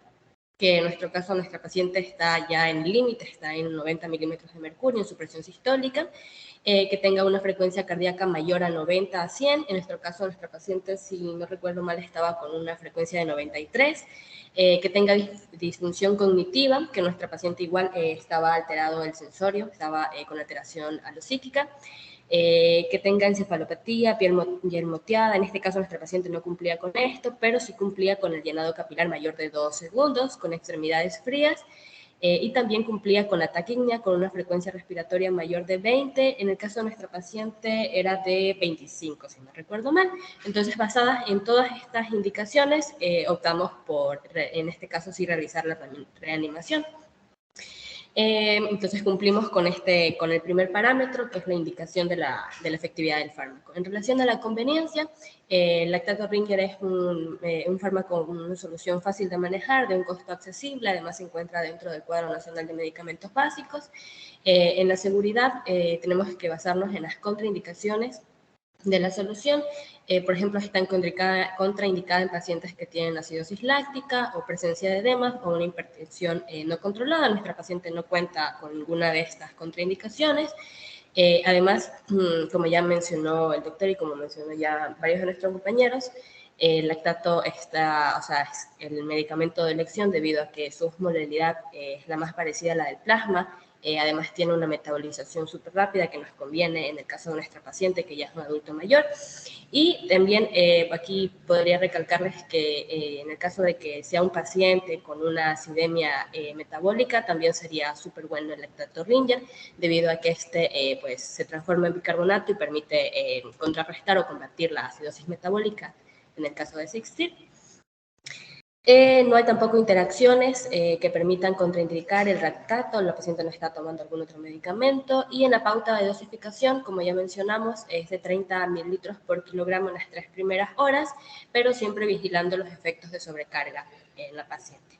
que en nuestro caso nuestra paciente está ya en límite, está en 90 milímetros de mercurio en su presión sistólica, que tenga una frecuencia cardíaca mayor a 90 a 100. En nuestro caso, nuestra paciente, si no recuerdo mal, estaba con una frecuencia de 93, que tenga disfunción cognitiva, que nuestra paciente igual estaba alterado el sensorio, estaba con alteración alopsíquica, que tenga encefalopatía, piel moteada. En este caso nuestra paciente no cumplía con esto, pero sí cumplía con el llenado capilar mayor de 2 segundos, con extremidades frías, y también cumplía con la taquignia, con una frecuencia respiratoria mayor de 20. En el caso de nuestra paciente era de 25, si no recuerdo mal. Entonces, basadas en todas estas indicaciones, optamos por, en este caso, sí realizar la reanimación. Entonces cumplimos con el primer parámetro, que es la indicación de la efectividad del fármaco. En relación a la conveniencia, el lactato Ringer es un fármaco con una solución fácil de manejar, de un costo accesible, además se encuentra dentro del Cuadro Nacional de Medicamentos Básicos. En la seguridad tenemos que basarnos en las contraindicaciones de la solución. Por ejemplo, está contraindicada en pacientes que tienen acidosis láctica o presencia de edemas o una hipertensión no controlada. Nuestra paciente no cuenta con ninguna de estas contraindicaciones. Además, como ya mencionó el doctor y como mencionó ya varios de nuestros compañeros, el lactato es el medicamento de elección debido a que su osmolaridad es la más parecida a la del plasma. Además tiene una metabolización súper rápida que nos conviene en el caso de nuestra paciente que ya es un adulto mayor. Y también aquí podría recalcarles que en el caso de que sea un paciente con una acidemia metabólica, también sería súper bueno el lactato Ringer, debido a que pues, se transforma en bicarbonato y permite contrarrestar o combatir la acidosis metabólica en el caso de existir. No hay tampoco interacciones que permitan contraindicar el lactato, la paciente no está tomando algún otro medicamento, y en la pauta de dosificación, como ya mencionamos, es de 30 mililitros por kilogramo en las 3 primeras horas, pero siempre vigilando los efectos de sobrecarga en la paciente.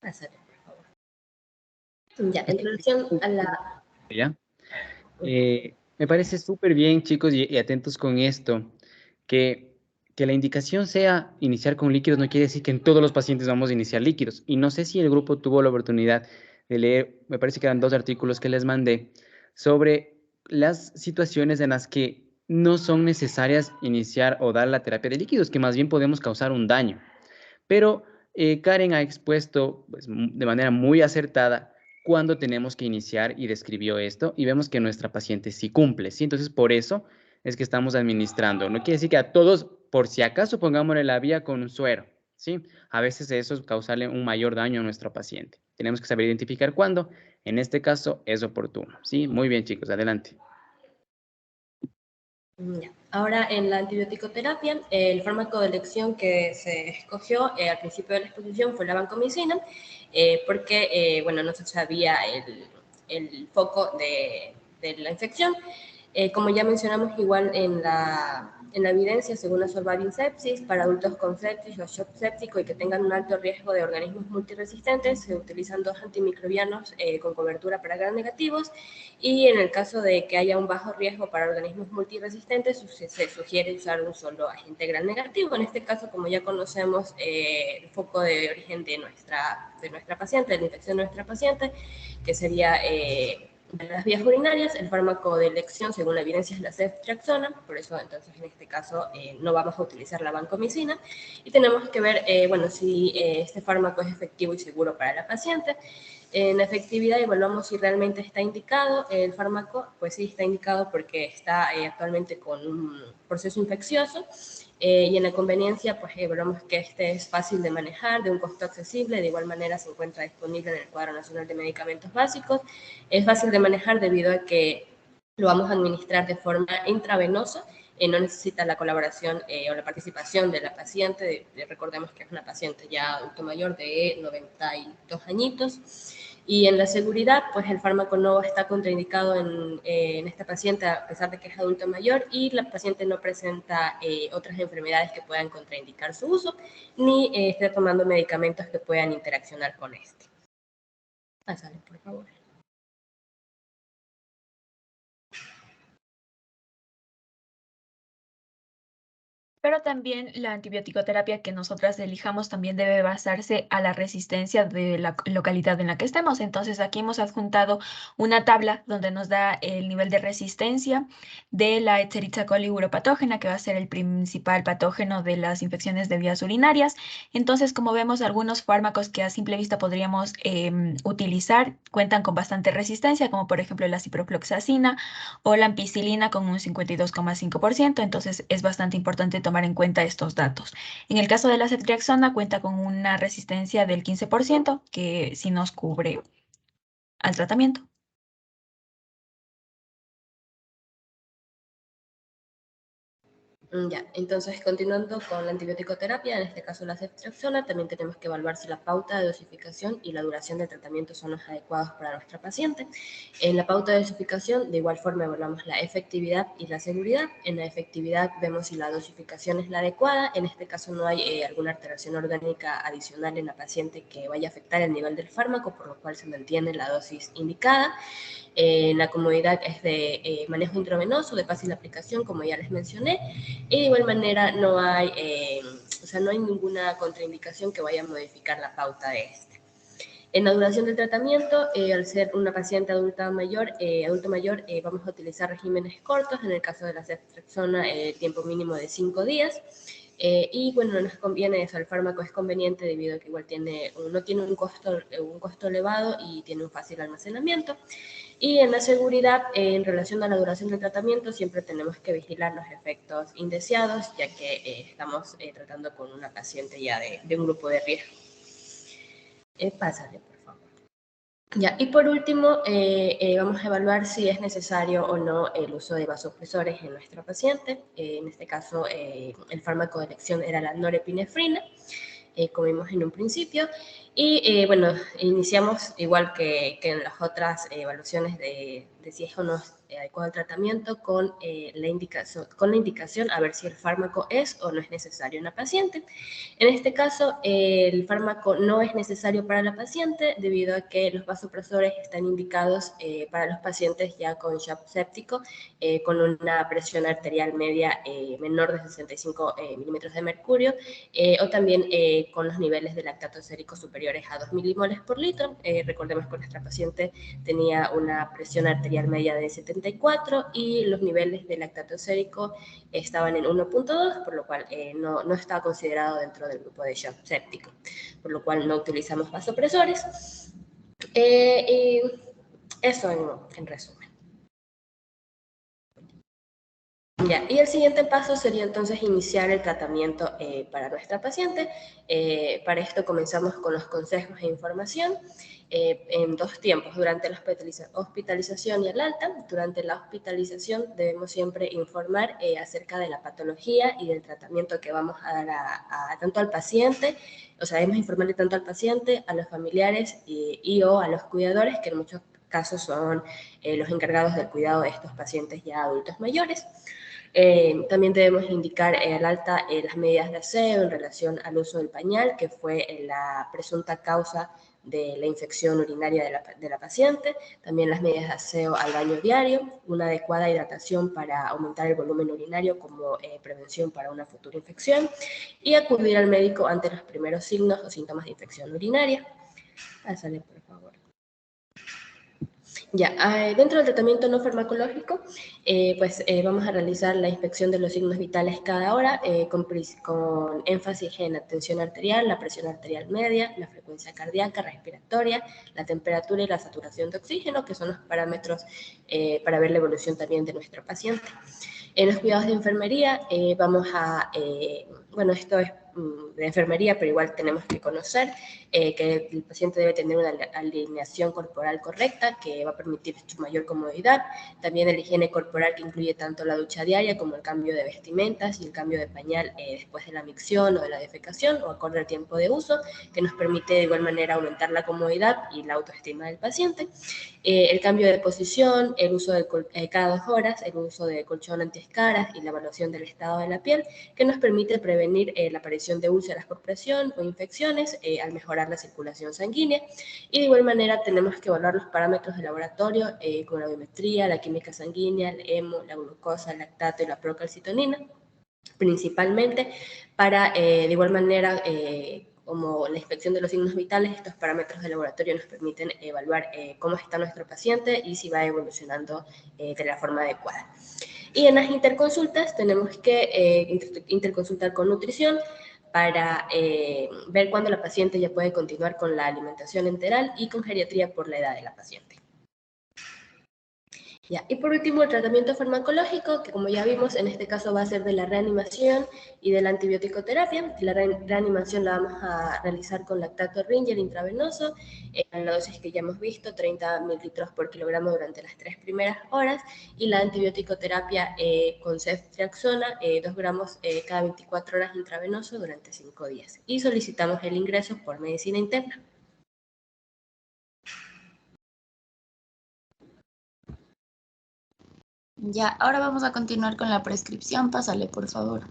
Pásale, por favor. Ya, en relación a la... ¿Ya? Me parece súper bien, chicos, y atentos con esto, que la indicación sea iniciar con líquidos no quiere decir que en todos los pacientes vamos a iniciar líquidos. Y no sé si el grupo tuvo la oportunidad de leer, me parece que eran 2 artículos que les mandé, sobre las situaciones en las que no son necesarias iniciar o dar la terapia de líquidos, que más bien podemos causar un daño. Pero Karen ha expuesto pues, de manera muy acertada cuándo tenemos que iniciar y describió esto y vemos que nuestra paciente sí cumple, ¿sí? Entonces, por eso es que estamos administrando. No quiere decir que a todos, por si acaso, pongámosle la vía con un suero, ¿sí? A veces eso es causarle un mayor daño a nuestro paciente. Tenemos que saber identificar cuándo. En este caso, es oportuno, ¿sí? Muy bien, chicos, adelante. Ahora, en la antibiótico-terapia, el fármaco de elección que se escogió al principio de la exposición fue la vancomicina, porque, bueno, no se sabía el foco de la infección. Como ya mencionamos, igual en la evidencia, según la Solvarin sepsis, para adultos con sepsis o shock séptico y que tengan un alto riesgo de organismos multiresistentes, se utilizan 2 antimicrobianos con cobertura para gram negativos, y en el caso de que haya un bajo riesgo para organismos multiresistentes, se sugiere usar un solo agente gram negativo. En este caso, como ya conocemos el foco de origen de nuestra paciente, de la infección de nuestra paciente, que sería... de las vías urinarias, el fármaco de elección, según la evidencia, es la ceftriaxona, por eso entonces en este caso no vamos a utilizar la vancomicina, y tenemos que ver, bueno, si este fármaco es efectivo y seguro para la paciente. En efectividad evaluamos si realmente está indicado el fármaco, pues sí está indicado porque está actualmente con un proceso infeccioso, y en la conveniencia, pues evaluamos que este es fácil de manejar, de un costo accesible, de igual manera se encuentra disponible en el Cuadro Nacional de Medicamentos Básicos, es fácil de manejar debido a que lo vamos a administrar de forma intravenosa, no necesita la colaboración o la participación de la paciente, recordemos que es una paciente ya adulto mayor de 92 añitos, y en la seguridad, pues el fármaco no está contraindicado en esta paciente a pesar de que es adulto mayor y la paciente no presenta otras enfermedades que puedan contraindicar su uso, ni esté tomando medicamentos que puedan interaccionar con este. Pásale, por favor. Pero también la antibiótico-terapia que nosotras elijamos también debe basarse a la resistencia de la localidad en la que estemos. Entonces aquí hemos adjuntado una tabla donde nos da el nivel de resistencia de la Escherichia coli uropatógena, que va a ser el principal patógeno de las infecciones de vías urinarias. Entonces, como vemos, algunos fármacos que a simple vista podríamos utilizar cuentan con bastante resistencia, como por ejemplo la ciprofloxacina o la ampicilina con un 52,5%. Entonces es bastante importante tomar en cuenta estos datos. En el caso de la ceftriaxona cuenta con una resistencia del 15%, que sí nos cubre al tratamiento. Ya, entonces continuando con la antibiótico-terapia, en este caso la ceftriaxona, también tenemos que evaluar si la pauta de dosificación y la duración del tratamiento son los adecuados para nuestra paciente. En la pauta de dosificación, de igual forma, evaluamos la efectividad y la seguridad. En la efectividad vemos si la dosificación es la adecuada. En este caso no hay alguna alteración orgánica adicional en la paciente que vaya a afectar el nivel del fármaco, por lo cual se mantiene la dosis indicada. La comodidad es de manejo intravenoso, de fácil aplicación, como ya les mencioné, y de igual manera no hay, no hay ninguna contraindicación que vaya a modificar la pauta de este. En la duración del tratamiento, al ser una paciente adulto mayor, vamos a utilizar regímenes cortos. En el caso de la ceftriaxona, tiempo mínimo de 5 días. Y bueno, nos conviene eso, el fármaco es conveniente debido a que igual no tiene un costo elevado y tiene un fácil almacenamiento. Y en la seguridad, en relación a la duración del tratamiento, siempre tenemos que vigilar los efectos indeseados, ya que estamos tratando con una paciente ya de un grupo de riesgo. Pásale, por favor. Ya, y por último, vamos a evaluar si es necesario o no el uso de vasopresores en nuestra paciente. En este caso, el fármaco de elección era la norepinefrina, como vimos en un principio. Y bueno, iniciamos igual que en las otras evaluaciones de si es o no adecuado el tratamiento con la indicación a ver si el fármaco es o no es necesario en la paciente. En este caso, el fármaco no es necesario para la paciente debido a que los vasopresores están indicados para los pacientes ya con shock séptico, con una presión arterial media menor de 65 milímetros de mercurio, o también con los niveles de lactato sérico superiores a 2 milimoles por litro. Recordemos que nuestra paciente tenía una presión arterial media de 74 y los niveles de lactato sérico estaban en 1.2, por lo cual no estaba considerado dentro del grupo de shock séptico, por lo cual no utilizamos vasopresores. Y eso en resumen. Ya, y el siguiente paso sería entonces iniciar el tratamiento para nuestra paciente. Para esto comenzamos con los consejos e información en 2 tiempos, durante la hospitalización y el alta. Durante la hospitalización debemos siempre informar acerca de la patología y del tratamiento que vamos a dar tanto al paciente, o sea, debemos informarle tanto al paciente, a los familiares o a los cuidadores, que en muchos casos son los encargados del cuidado de estos pacientes ya adultos mayores. También debemos indicar al alta las medidas de aseo en relación al uso del pañal, que fue la presunta causa de la infección urinaria de la paciente, también las medidas de aseo al baño diario, una adecuada hidratación para aumentar el volumen urinario como prevención para una futura infección, y acudir al médico ante los primeros signos o síntomas de infección urinaria. Pásale, por favor. Ya, dentro del tratamiento no farmacológico, vamos a realizar la inspección de los signos vitales cada hora, con énfasis en la tensión arterial, la presión arterial media, la frecuencia cardíaca, respiratoria, la temperatura y la saturación de oxígeno, que son los parámetros para ver la evolución también de nuestro paciente. En los cuidados de enfermería, esto es de enfermería, pero igual tenemos que conocer que el paciente debe tener una alineación corporal correcta que va a permitir su mayor comodidad. También la higiene corporal, que incluye tanto la ducha diaria como el cambio de vestimentas y el cambio de pañal después de la micción o de la defecación o acorde al tiempo de uso, que nos permite de igual manera aumentar la comodidad y la autoestima del paciente. El cambio de posición, el uso cada 2 horas, el uso de colchón antiescaras y la evaluación del estado de la piel, que nos permite prevenir la aparición de úlceras por presión o infecciones al mejorar la circulación sanguínea. Y de igual manera tenemos que evaluar los parámetros de laboratorio como la biometría, la química sanguínea, el hemo, la glucosa, el lactato y la procalcitonina, principalmente, para de igual manera, como la inspección de los signos vitales, estos parámetros de laboratorio nos permiten evaluar cómo está nuestro paciente y si va evolucionando de la forma adecuada. Y en las interconsultas tenemos que interconsultar con nutrición para ver cuándo la paciente ya puede continuar con la alimentación enteral y con geriatría por la edad de la paciente. Ya. Y por último, el tratamiento farmacológico, que como ya vimos, en este caso va a ser de la reanimación y de la antibiótico-terapia. La reanimación la vamos a realizar con lactato Ringer intravenoso, en la dosis que ya hemos visto, 30 mililitros por kilogramo durante las 3 primeras horas, y la antibiótico-terapia con ceftriaxona, 2 gramos cada 24 horas intravenoso durante 5 días. Y solicitamos el ingreso por medicina interna. Ya, ahora vamos a continuar con la prescripción. Pásale, por favor.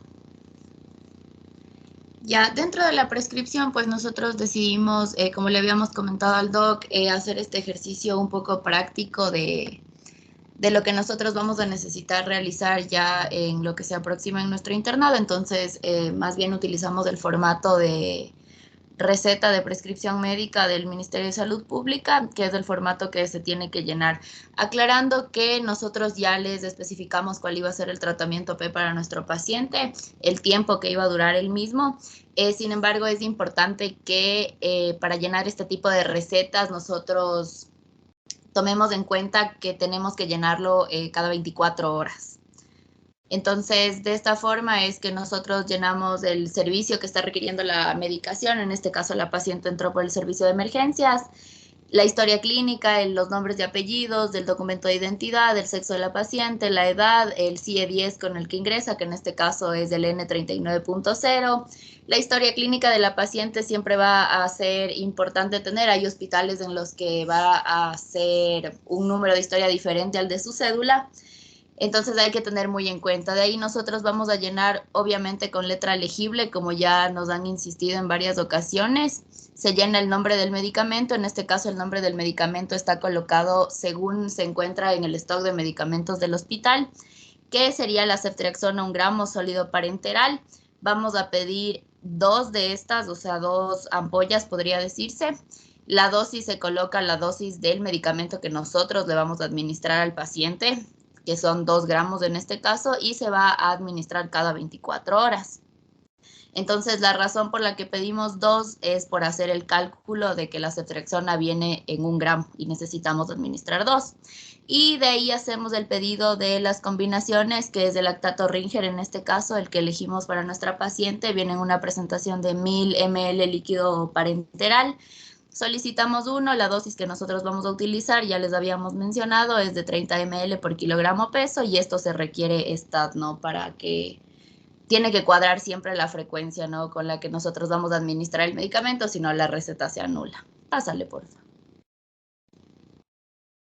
Ya, dentro de la prescripción, pues nosotros decidimos, como le habíamos comentado al doc, hacer este ejercicio un poco práctico de lo que nosotros vamos a necesitar realizar ya en lo que se aproxima en nuestro internado. Entonces, más bien utilizamos el formato de receta de prescripción médica del Ministerio de Salud Pública, que es el formato que se tiene que llenar. Aclarando que nosotros ya les especificamos cuál iba a ser el tratamiento P para nuestro paciente, el tiempo que iba a durar el mismo. Sin embargo, es importante que para llenar este tipo de recetas nosotros tomemos en cuenta que tenemos que llenarlo cada 24 horas. Entonces, de esta forma es que nosotros llenamos el servicio que está requiriendo la medicación. En este caso, la paciente entró por el servicio de emergencias, la historia clínica, los nombres y apellidos, del documento de identidad, el sexo de la paciente, la edad, el CIE-10 con el que ingresa, que en este caso es el N39.0. La historia clínica de la paciente siempre va a ser importante tener. Hay hospitales en los que va a ser un número de historia diferente al de su cédula. Entonces hay que tener muy en cuenta. De ahí nosotros vamos a llenar, obviamente, con letra legible, como ya nos han insistido en varias ocasiones. Se llena el nombre del medicamento. En este caso, el nombre del medicamento está colocado según se encuentra en el stock de medicamentos del hospital, que sería la ceftriaxona 1 gramo sólido parenteral. Vamos a pedir 2 de estas, o sea, 2 ampollas, podría decirse. La dosis se coloca la dosis del medicamento que nosotros le vamos a administrar al paciente, que son 2 gramos en este caso, y se va a administrar cada 24 horas. Entonces, la razón por la que pedimos 2 es por hacer el cálculo de que la ceftriaxona viene en 1 gramo y necesitamos administrar 2. Y de ahí hacemos el pedido de las combinaciones, que es el lactato Ringer, en este caso, el que elegimos para nuestra paciente. Viene en una presentación de 1000 ml líquido parenteral. Solicitamos 1, la dosis que nosotros vamos a utilizar, ya les habíamos mencionado, es de 30 ml por kilogramo peso, y esto se requiere STAT, ¿no? Para que tiene que cuadrar siempre la frecuencia, ¿no? Con la que nosotros vamos a administrar el medicamento, si no la receta se anula. Pásale, por favor.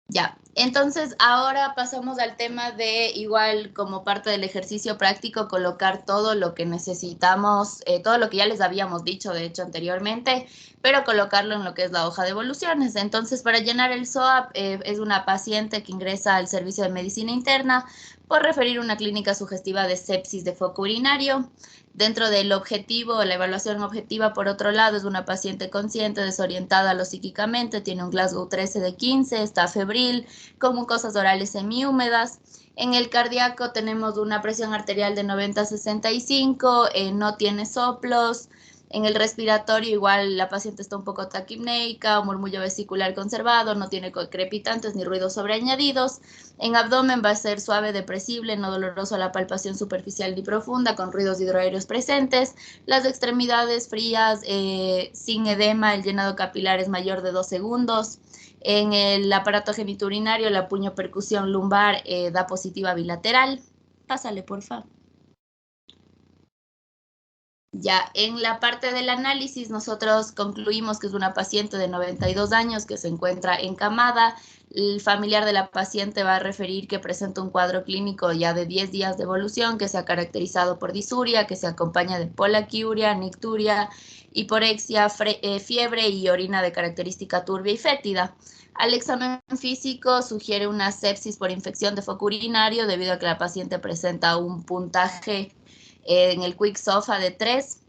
Ya, entonces ahora pasamos al tema de, igual como parte del ejercicio práctico, colocar todo lo que necesitamos, todo lo que ya les habíamos dicho, de hecho, anteriormente, pero colocarlo en lo que es la hoja de evoluciones. Entonces, para llenar el SOAP, es una paciente que ingresa al servicio de medicina interna por referir una clínica sugestiva de sepsis de foco urinario. Dentro del objetivo, la evaluación objetiva, por otro lado, es una paciente consciente, desorientada lo psíquicamente, tiene un Glasgow 13 de 15, está febril, con mucosas orales semihúmedas. En el cardíaco tenemos una presión arterial de 90-65, no tiene soplos. En el respiratorio, igual la paciente está un poco taquipneica, un murmullo vesicular conservado, no tiene crepitantes ni ruidos sobreañadidos. En abdomen va a ser suave, depresible, no doloroso a la palpación superficial ni profunda, con ruidos hidroaéreos presentes. Las extremidades frías, sin edema, el llenado capilar es mayor de 2 segundos. En el aparato genitourinario, la puño-percusión lumbar da positiva bilateral. Pásale, por favor. Ya, en la parte del análisis nosotros concluimos que es una paciente de 92 años que se encuentra encamada. El familiar de la paciente va a referir que presenta un cuadro clínico ya de 10 días de evolución, que se ha caracterizado por disuria, que se acompaña de polaquiuria, nicturia, hiporexia, fiebre y orina de característica turbia y fétida. Al examen físico sugiere una sepsis por infección de foco urinario debido a que la paciente presenta un puntaje en el Quick SOFA de 3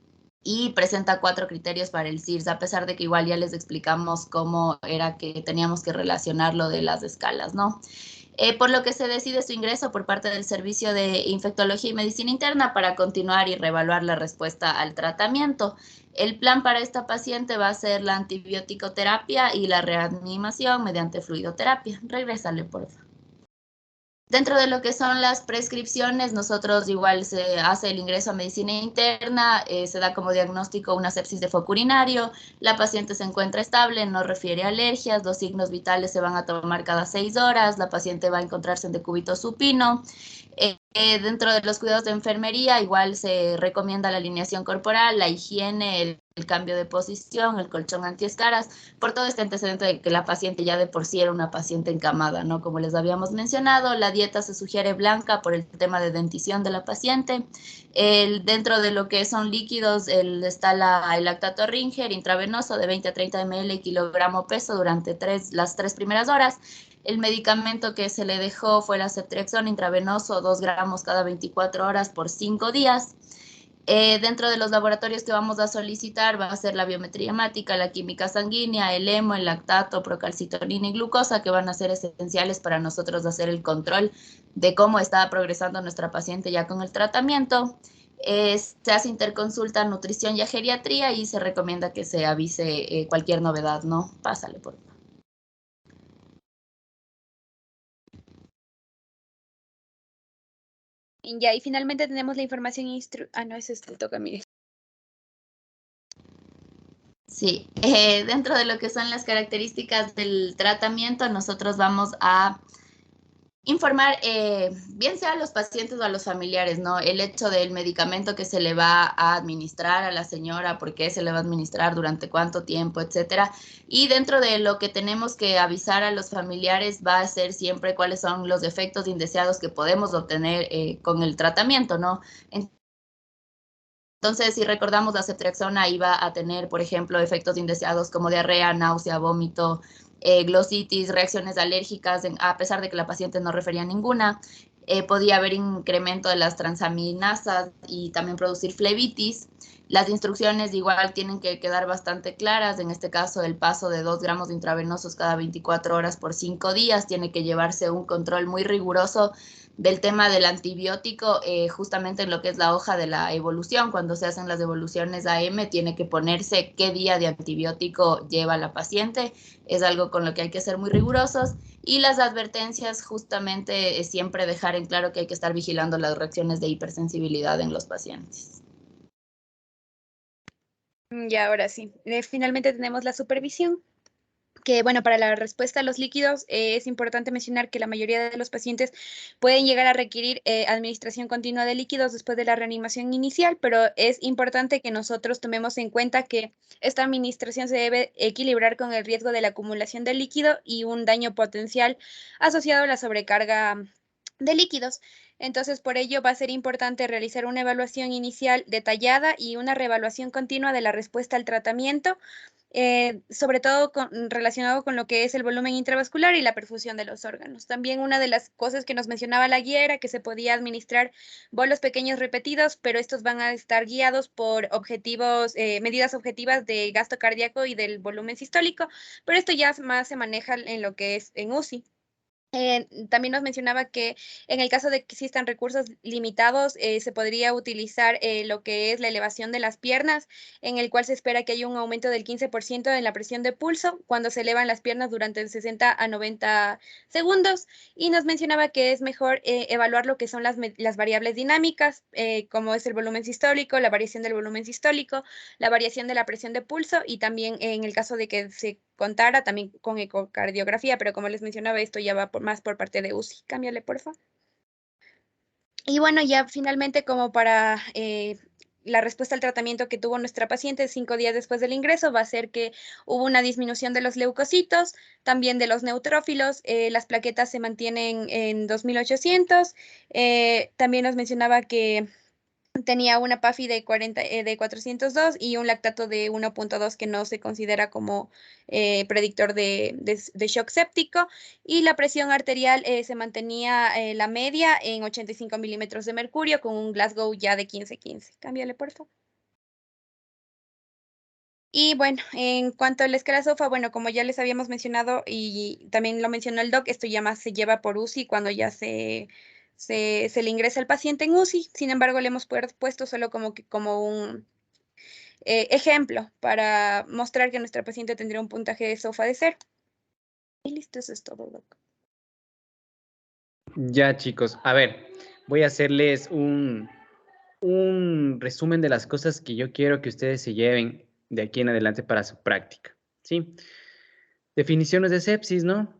y presenta 4 criterios para el CIRS, a pesar de que igual ya les explicamos cómo era que teníamos que relacionar lo de las escalas, ¿no? Por lo que se decide su ingreso por parte del Servicio de Infectología y Medicina Interna para continuar y reevaluar la respuesta al tratamiento. El plan para esta paciente va a ser la antibioticoterapia y la reanimación mediante fluidoterapia. Regrésale, por favor. Dentro de lo que son las prescripciones, nosotros igual se hace el ingreso a medicina interna, se da como diagnóstico una sepsis de foco urinario, la paciente se encuentra estable, no refiere alergias, los signos vitales se van a tomar cada 6 horas, la paciente va a encontrarse en decúbito supino. Dentro de los cuidados de enfermería, igual se recomienda la alineación corporal, la higiene, el cambio de posición, el colchón antiescaras, por todo este antecedente de que la paciente ya de por sí era una paciente encamada, ¿no? Como les habíamos mencionado, la dieta se sugiere blanca por el tema de dentición de la paciente. Dentro de lo que son líquidos, está el lactato Ringer intravenoso de 20 a 30 ml kilogramo peso durante las 3 primeras horas. El medicamento que se le dejó fue la ceftriaxona intravenoso, 2 gramos cada 24 horas por 5 días. Dentro de los laboratorios que vamos a solicitar va a ser la biometría hemática, la química sanguínea, el hemo, el lactato, procalcitonina y glucosa, que van a ser esenciales para nosotros hacer el control de cómo está progresando nuestra paciente ya con el tratamiento. Se hace interconsulta, nutrición y geriatría y se recomienda que se avise cualquier novedad, ¿no? Pásale, por favor. Ya, y finalmente tenemos la información no, ese te toca a mí. Sí, dentro de lo que son las características del tratamiento, nosotros vamos a informar, bien sea a los pacientes o a los familiares, ¿no? El hecho del medicamento que se le va a administrar a la señora, por qué se le va a administrar, durante cuánto tiempo, etcétera. Y dentro de lo que tenemos que avisar a los familiares va a ser siempre cuáles son los efectos indeseados que podemos obtener con el tratamiento, ¿no? Entonces, si recordamos, la ceftriaxona iba a tener, por ejemplo, efectos indeseados como diarrea, náusea, vómito, glositis, reacciones alérgicas, a pesar de que la paciente no refería ninguna. Podía haber incremento de las transaminasas y también producir flebitis. Las instrucciones igual tienen que quedar bastante claras. En este caso, el paso de 2 gramos de intravenosos cada 24 horas por 5 días. Tiene que llevarse un control muy riguroso del tema del antibiótico, justamente en lo que es la hoja de la evolución. Cuando se hacen las evoluciones AM, tiene que ponerse qué día de antibiótico lleva la paciente. Es algo con lo que hay que ser muy rigurosos. Y las advertencias, justamente, siempre dejar en claro que hay que estar vigilando las reacciones de hipersensibilidad en los pacientes. Y ahora sí, finalmente tenemos la supervisión. Que bueno, para la respuesta a los líquidos es importante mencionar que la mayoría de los pacientes pueden llegar a requerir administración continua de líquidos después de la reanimación inicial, pero es importante que nosotros tomemos en cuenta que esta administración se debe equilibrar con el riesgo de la acumulación de líquido y un daño potencial asociado a la sobrecarga de líquidos. Entonces, por ello va a ser importante realizar una evaluación inicial detallada y una reevaluación continua de la respuesta al tratamiento, sobre todo relacionado con lo que es el volumen intravascular y la perfusión de los órganos. También una de las cosas que nos mencionaba la guía era que se podía administrar bolos pequeños repetidos, pero estos van a estar guiados por medidas objetivas de gasto cardíaco y del volumen sistólico, pero esto ya más se maneja en lo que es en UCI. También nos mencionaba que en el caso de que existan recursos limitados, se podría utilizar lo que es la elevación de las piernas, en el cual se espera que haya un aumento del 15% en la presión de pulso cuando se elevan las piernas durante 60 a 90 segundos. Y nos mencionaba que es mejor evaluar lo que son las variables dinámicas, como es el volumen sistólico, la variación del volumen sistólico, la variación de la presión de pulso y también en el caso de que se contara también con ecocardiografía, pero como les mencionaba, esto ya va más por parte de UCI. Cámbiale, porfa. Y bueno, ya finalmente como para la respuesta al tratamiento que tuvo nuestra paciente 5 días después del ingreso va a ser que hubo una disminución de los leucocitos, también de los neutrófilos, las plaquetas se mantienen en 2800, también nos mencionaba que tenía una PAFI de 402 y un lactato de 1.2 que no se considera como predictor de shock séptico. Y la presión arterial se mantenía la media en 85 milímetros de mercurio con un Glasgow ya de 15-15. Cámbiale, por favor. Y bueno, en cuanto a la escala SOFA, bueno, como ya les habíamos mencionado y también lo mencionó el doc, esto ya más se lleva por UCI cuando ya se le ingresa al paciente en UCI. Sin embargo, le hemos puesto solo como un ejemplo para mostrar que nuestra paciente tendría un puntaje de SOFA de 0. Y listo, eso es todo, doc. Ya, chicos, a ver, voy a hacerles un resumen de las cosas que yo quiero que ustedes se lleven de aquí en adelante para su práctica, ¿sí? Definiciones de sepsis, ¿no?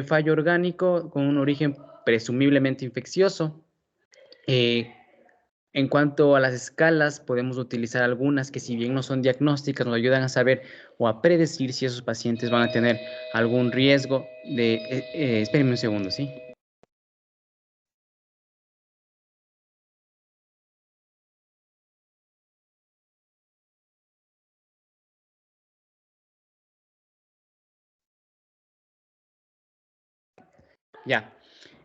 Fallo orgánico con un origen presumiblemente infeccioso. En cuanto a las escalas, podemos utilizar algunas que si bien no son diagnósticas, nos ayudan a saber o a predecir si esos pacientes van a tener algún riesgo de... espérenme un segundo, ¿sí? Ya,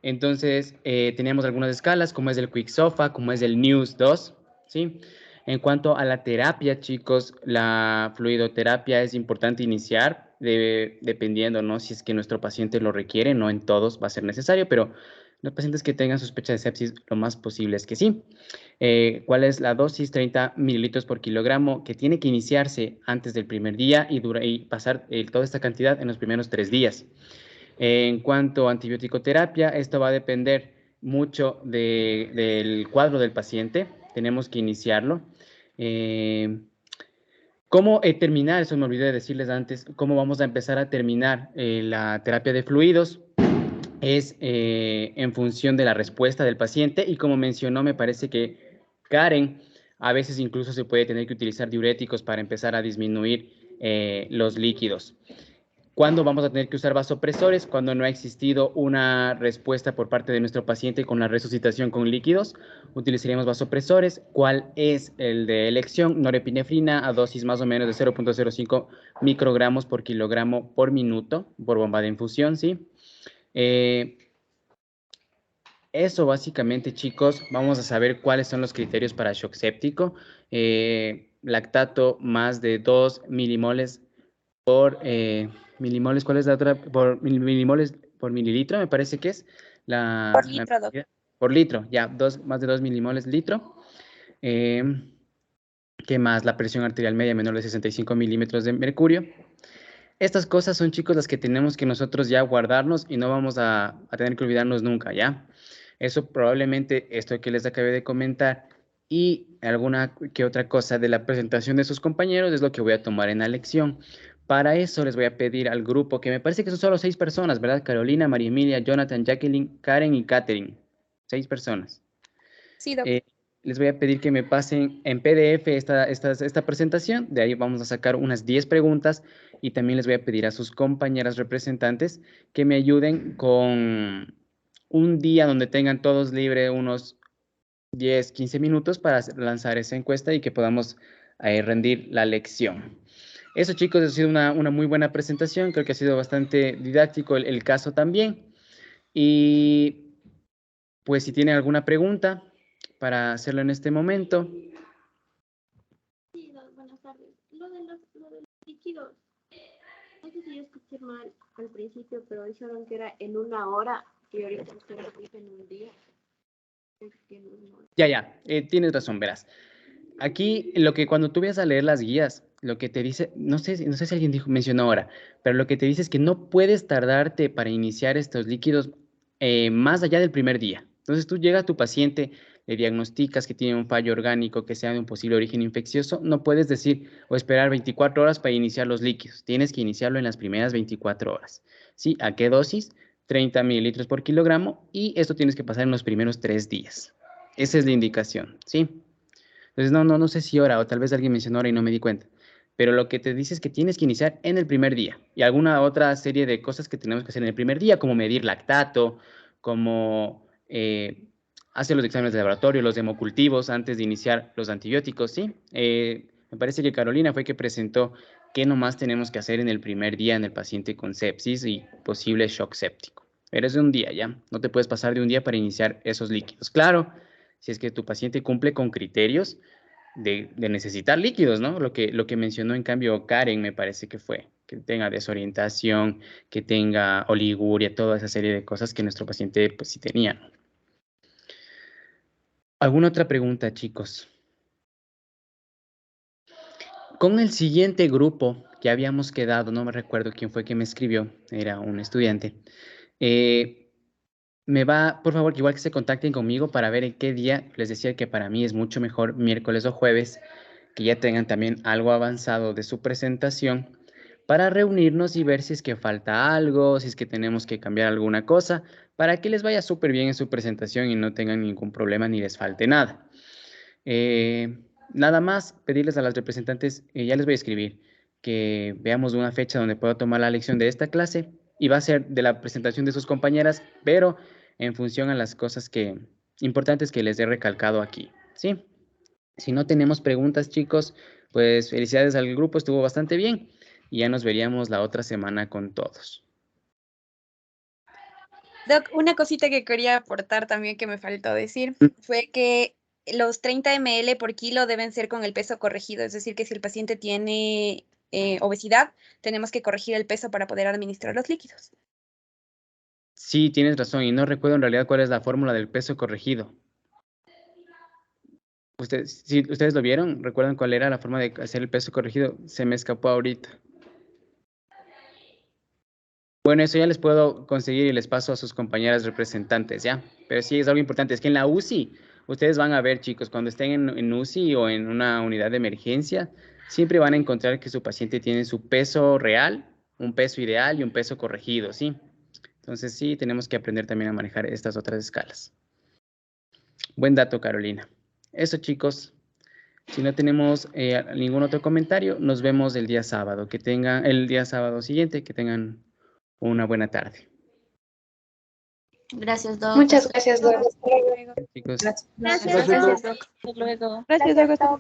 entonces tenemos algunas escalas, como es el Quick SOFA, como es el NEWS 2, ¿sí? En cuanto a la terapia, chicos, la fluidoterapia es importante iniciar, dependiendo, ¿no? Si es que nuestro paciente lo requiere, no en todos va a ser necesario, pero los pacientes que tengan sospecha de sepsis, lo más posible es que sí. ¿Cuál es la dosis? 30 mililitros por kilogramo, que tiene que iniciarse antes del primer día y pasar toda esta cantidad en los primeros 3 días. En cuanto a antibiótico terapia, esto va a depender mucho del cuadro del paciente. Tenemos que iniciarlo. ¿Cómo terminar? Eso me olvidé de decirles antes. ¿Cómo vamos a empezar a terminar la terapia de fluidos? Es en función de la respuesta del paciente y como mencionó, me parece que Karen, a veces incluso se puede tener que utilizar diuréticos para empezar a disminuir los líquidos. ¿Cuándo vamos a tener que usar vasopresores? Cuando no ha existido una respuesta por parte de nuestro paciente con la resucitación con líquidos, utilizaremos vasopresores. ¿Cuál es el de elección? Norepinefrina a dosis más o menos de 0.05 microgramos por kilogramo por minuto por bomba de infusión, ¿sí? Eso básicamente, chicos, vamos a saber cuáles son los criterios para shock séptico. Lactato más de 2 milimoles por milimoles, ¿cuál es la otra? Por milimoles por mililitro, me parece que es Por litro, doc. por litro, ya, más de 2 milimoles litro. ¿Qué más? La presión arterial media menor de 65 milímetros de mercurio. Estas cosas son, chicos, las que tenemos que nosotros ya guardarnos y no vamos a tener que olvidarnos nunca, ¿ya? Eso probablemente, esto que les acabé de comentar y alguna que otra cosa de la presentación de sus compañeros es lo que voy a tomar en la lección. Para eso les voy a pedir al grupo, que me parece que son solo 6 personas, ¿verdad? Carolina, María Emilia, Jonathan, Jacqueline, Karen y Catherine. 6 personas. Sí, doc. Les voy a pedir que me pasen en PDF esta presentación. De ahí vamos a sacar unas 10 preguntas y también les voy a pedir a sus compañeras representantes que me ayuden con un día donde tengan todos libre unos 10, 15 minutos para lanzar esa encuesta y que podamos rendir la lección. Eso, chicos, ha sido una muy buena presentación. Creo que ha sido bastante didáctico el caso también. Y pues si tienen alguna pregunta para hacerlo en este momento. Sí, buenas tardes. Lo de los líquidos. No sé si yo escuché mal al principio, pero dijeron que era en 1 hora y ahorita ustedes dicen un día. Ya, tienes razón, verás. Aquí cuando tú vas a leer las guías, lo que te dice, no sé si alguien mencionó ahora, pero lo que te dice es que no puedes tardarte para iniciar estos líquidos más allá del primer día. Entonces tú llegas a tu paciente, le diagnosticas que tiene un fallo orgánico que sea de un posible origen infeccioso, no puedes decir o esperar 24 horas para iniciar los líquidos. Tienes que iniciarlo en las primeras 24 horas. ¿Sí? ¿A qué dosis? 30 mililitros por kilogramo y esto tienes que pasar en los primeros 3 días. Esa es la indicación, ¿sí? Entonces, no sé si hora o tal vez alguien mencionó hora y no me di cuenta. Pero lo que te dice es que tienes que iniciar en el primer día. Y alguna otra serie de cosas que tenemos que hacer en el primer día, como medir lactato, como hace los exámenes de laboratorio, los hemocultivos antes de iniciar los antibióticos, ¿sí? Me parece que Carolina fue que presentó qué nomás tenemos que hacer en el primer día en el paciente con sepsis y posible shock séptico. Pero es de un día, ¿ya? No te puedes pasar de un día para iniciar esos líquidos. Claro, si es que tu paciente cumple con criterios de necesitar líquidos, ¿no? Lo que mencionó en cambio Karen me parece que fue, que tenga desorientación, que tenga oliguria, toda esa serie de cosas que nuestro paciente pues sí tenía. ¿Alguna otra pregunta, chicos? Con el siguiente grupo que habíamos quedado, no me recuerdo quién fue que me escribió, era un estudiante. Me va, por favor, que igual que se contacten conmigo para ver en qué día. Les decía que para mí es mucho mejor miércoles o jueves, que ya tengan también algo avanzado de su presentación, para reunirnos y ver si es que falta algo, si es que tenemos que cambiar alguna cosa, para que les vaya súper bien en su presentación y no tengan ningún problema ni les falte nada. Nada más pedirles a las representantes, ya les voy a escribir, que veamos una fecha donde pueda tomar la lección de esta clase y va a ser de la presentación de sus compañeras, pero en función a las cosas importantes que les he recalcado aquí, ¿sí? Si no tenemos preguntas, chicos, pues felicidades al grupo, estuvo bastante bien y ya nos veríamos la otra semana con todos. Doc, una cosita que quería aportar también que me faltó decir fue que los 30 ml por kilo deben ser con el peso corregido, es decir, que si el paciente tiene obesidad, tenemos que corregir el peso para poder administrar los líquidos. Sí, tienes razón y no recuerdo en realidad cuál es la fórmula del peso corregido. Si ustedes lo vieron, ¿recuerdan cuál era la forma de hacer el peso corregido? Se me escapó ahorita. Bueno, eso ya les puedo conseguir y les paso a sus compañeras representantes, ¿ya? Pero sí es algo importante, es que en la UCI, ustedes van a ver, chicos, cuando estén en UCI o en una unidad de emergencia, siempre van a encontrar que su paciente tiene su peso real, un peso ideal y un peso corregido, ¿sí? Entonces sí, tenemos que aprender también a manejar estas otras escalas. Buen dato, Carolina. Eso, chicos. Si no tenemos ningún otro comentario, nos vemos el día sábado. Que tengan el día sábado siguiente, que tengan una buena tarde. Gracias, Doc. Muchas gracias, Doc. Chicos. Gracias. Gracias, Doc. Hasta luego. Gracias, Doc.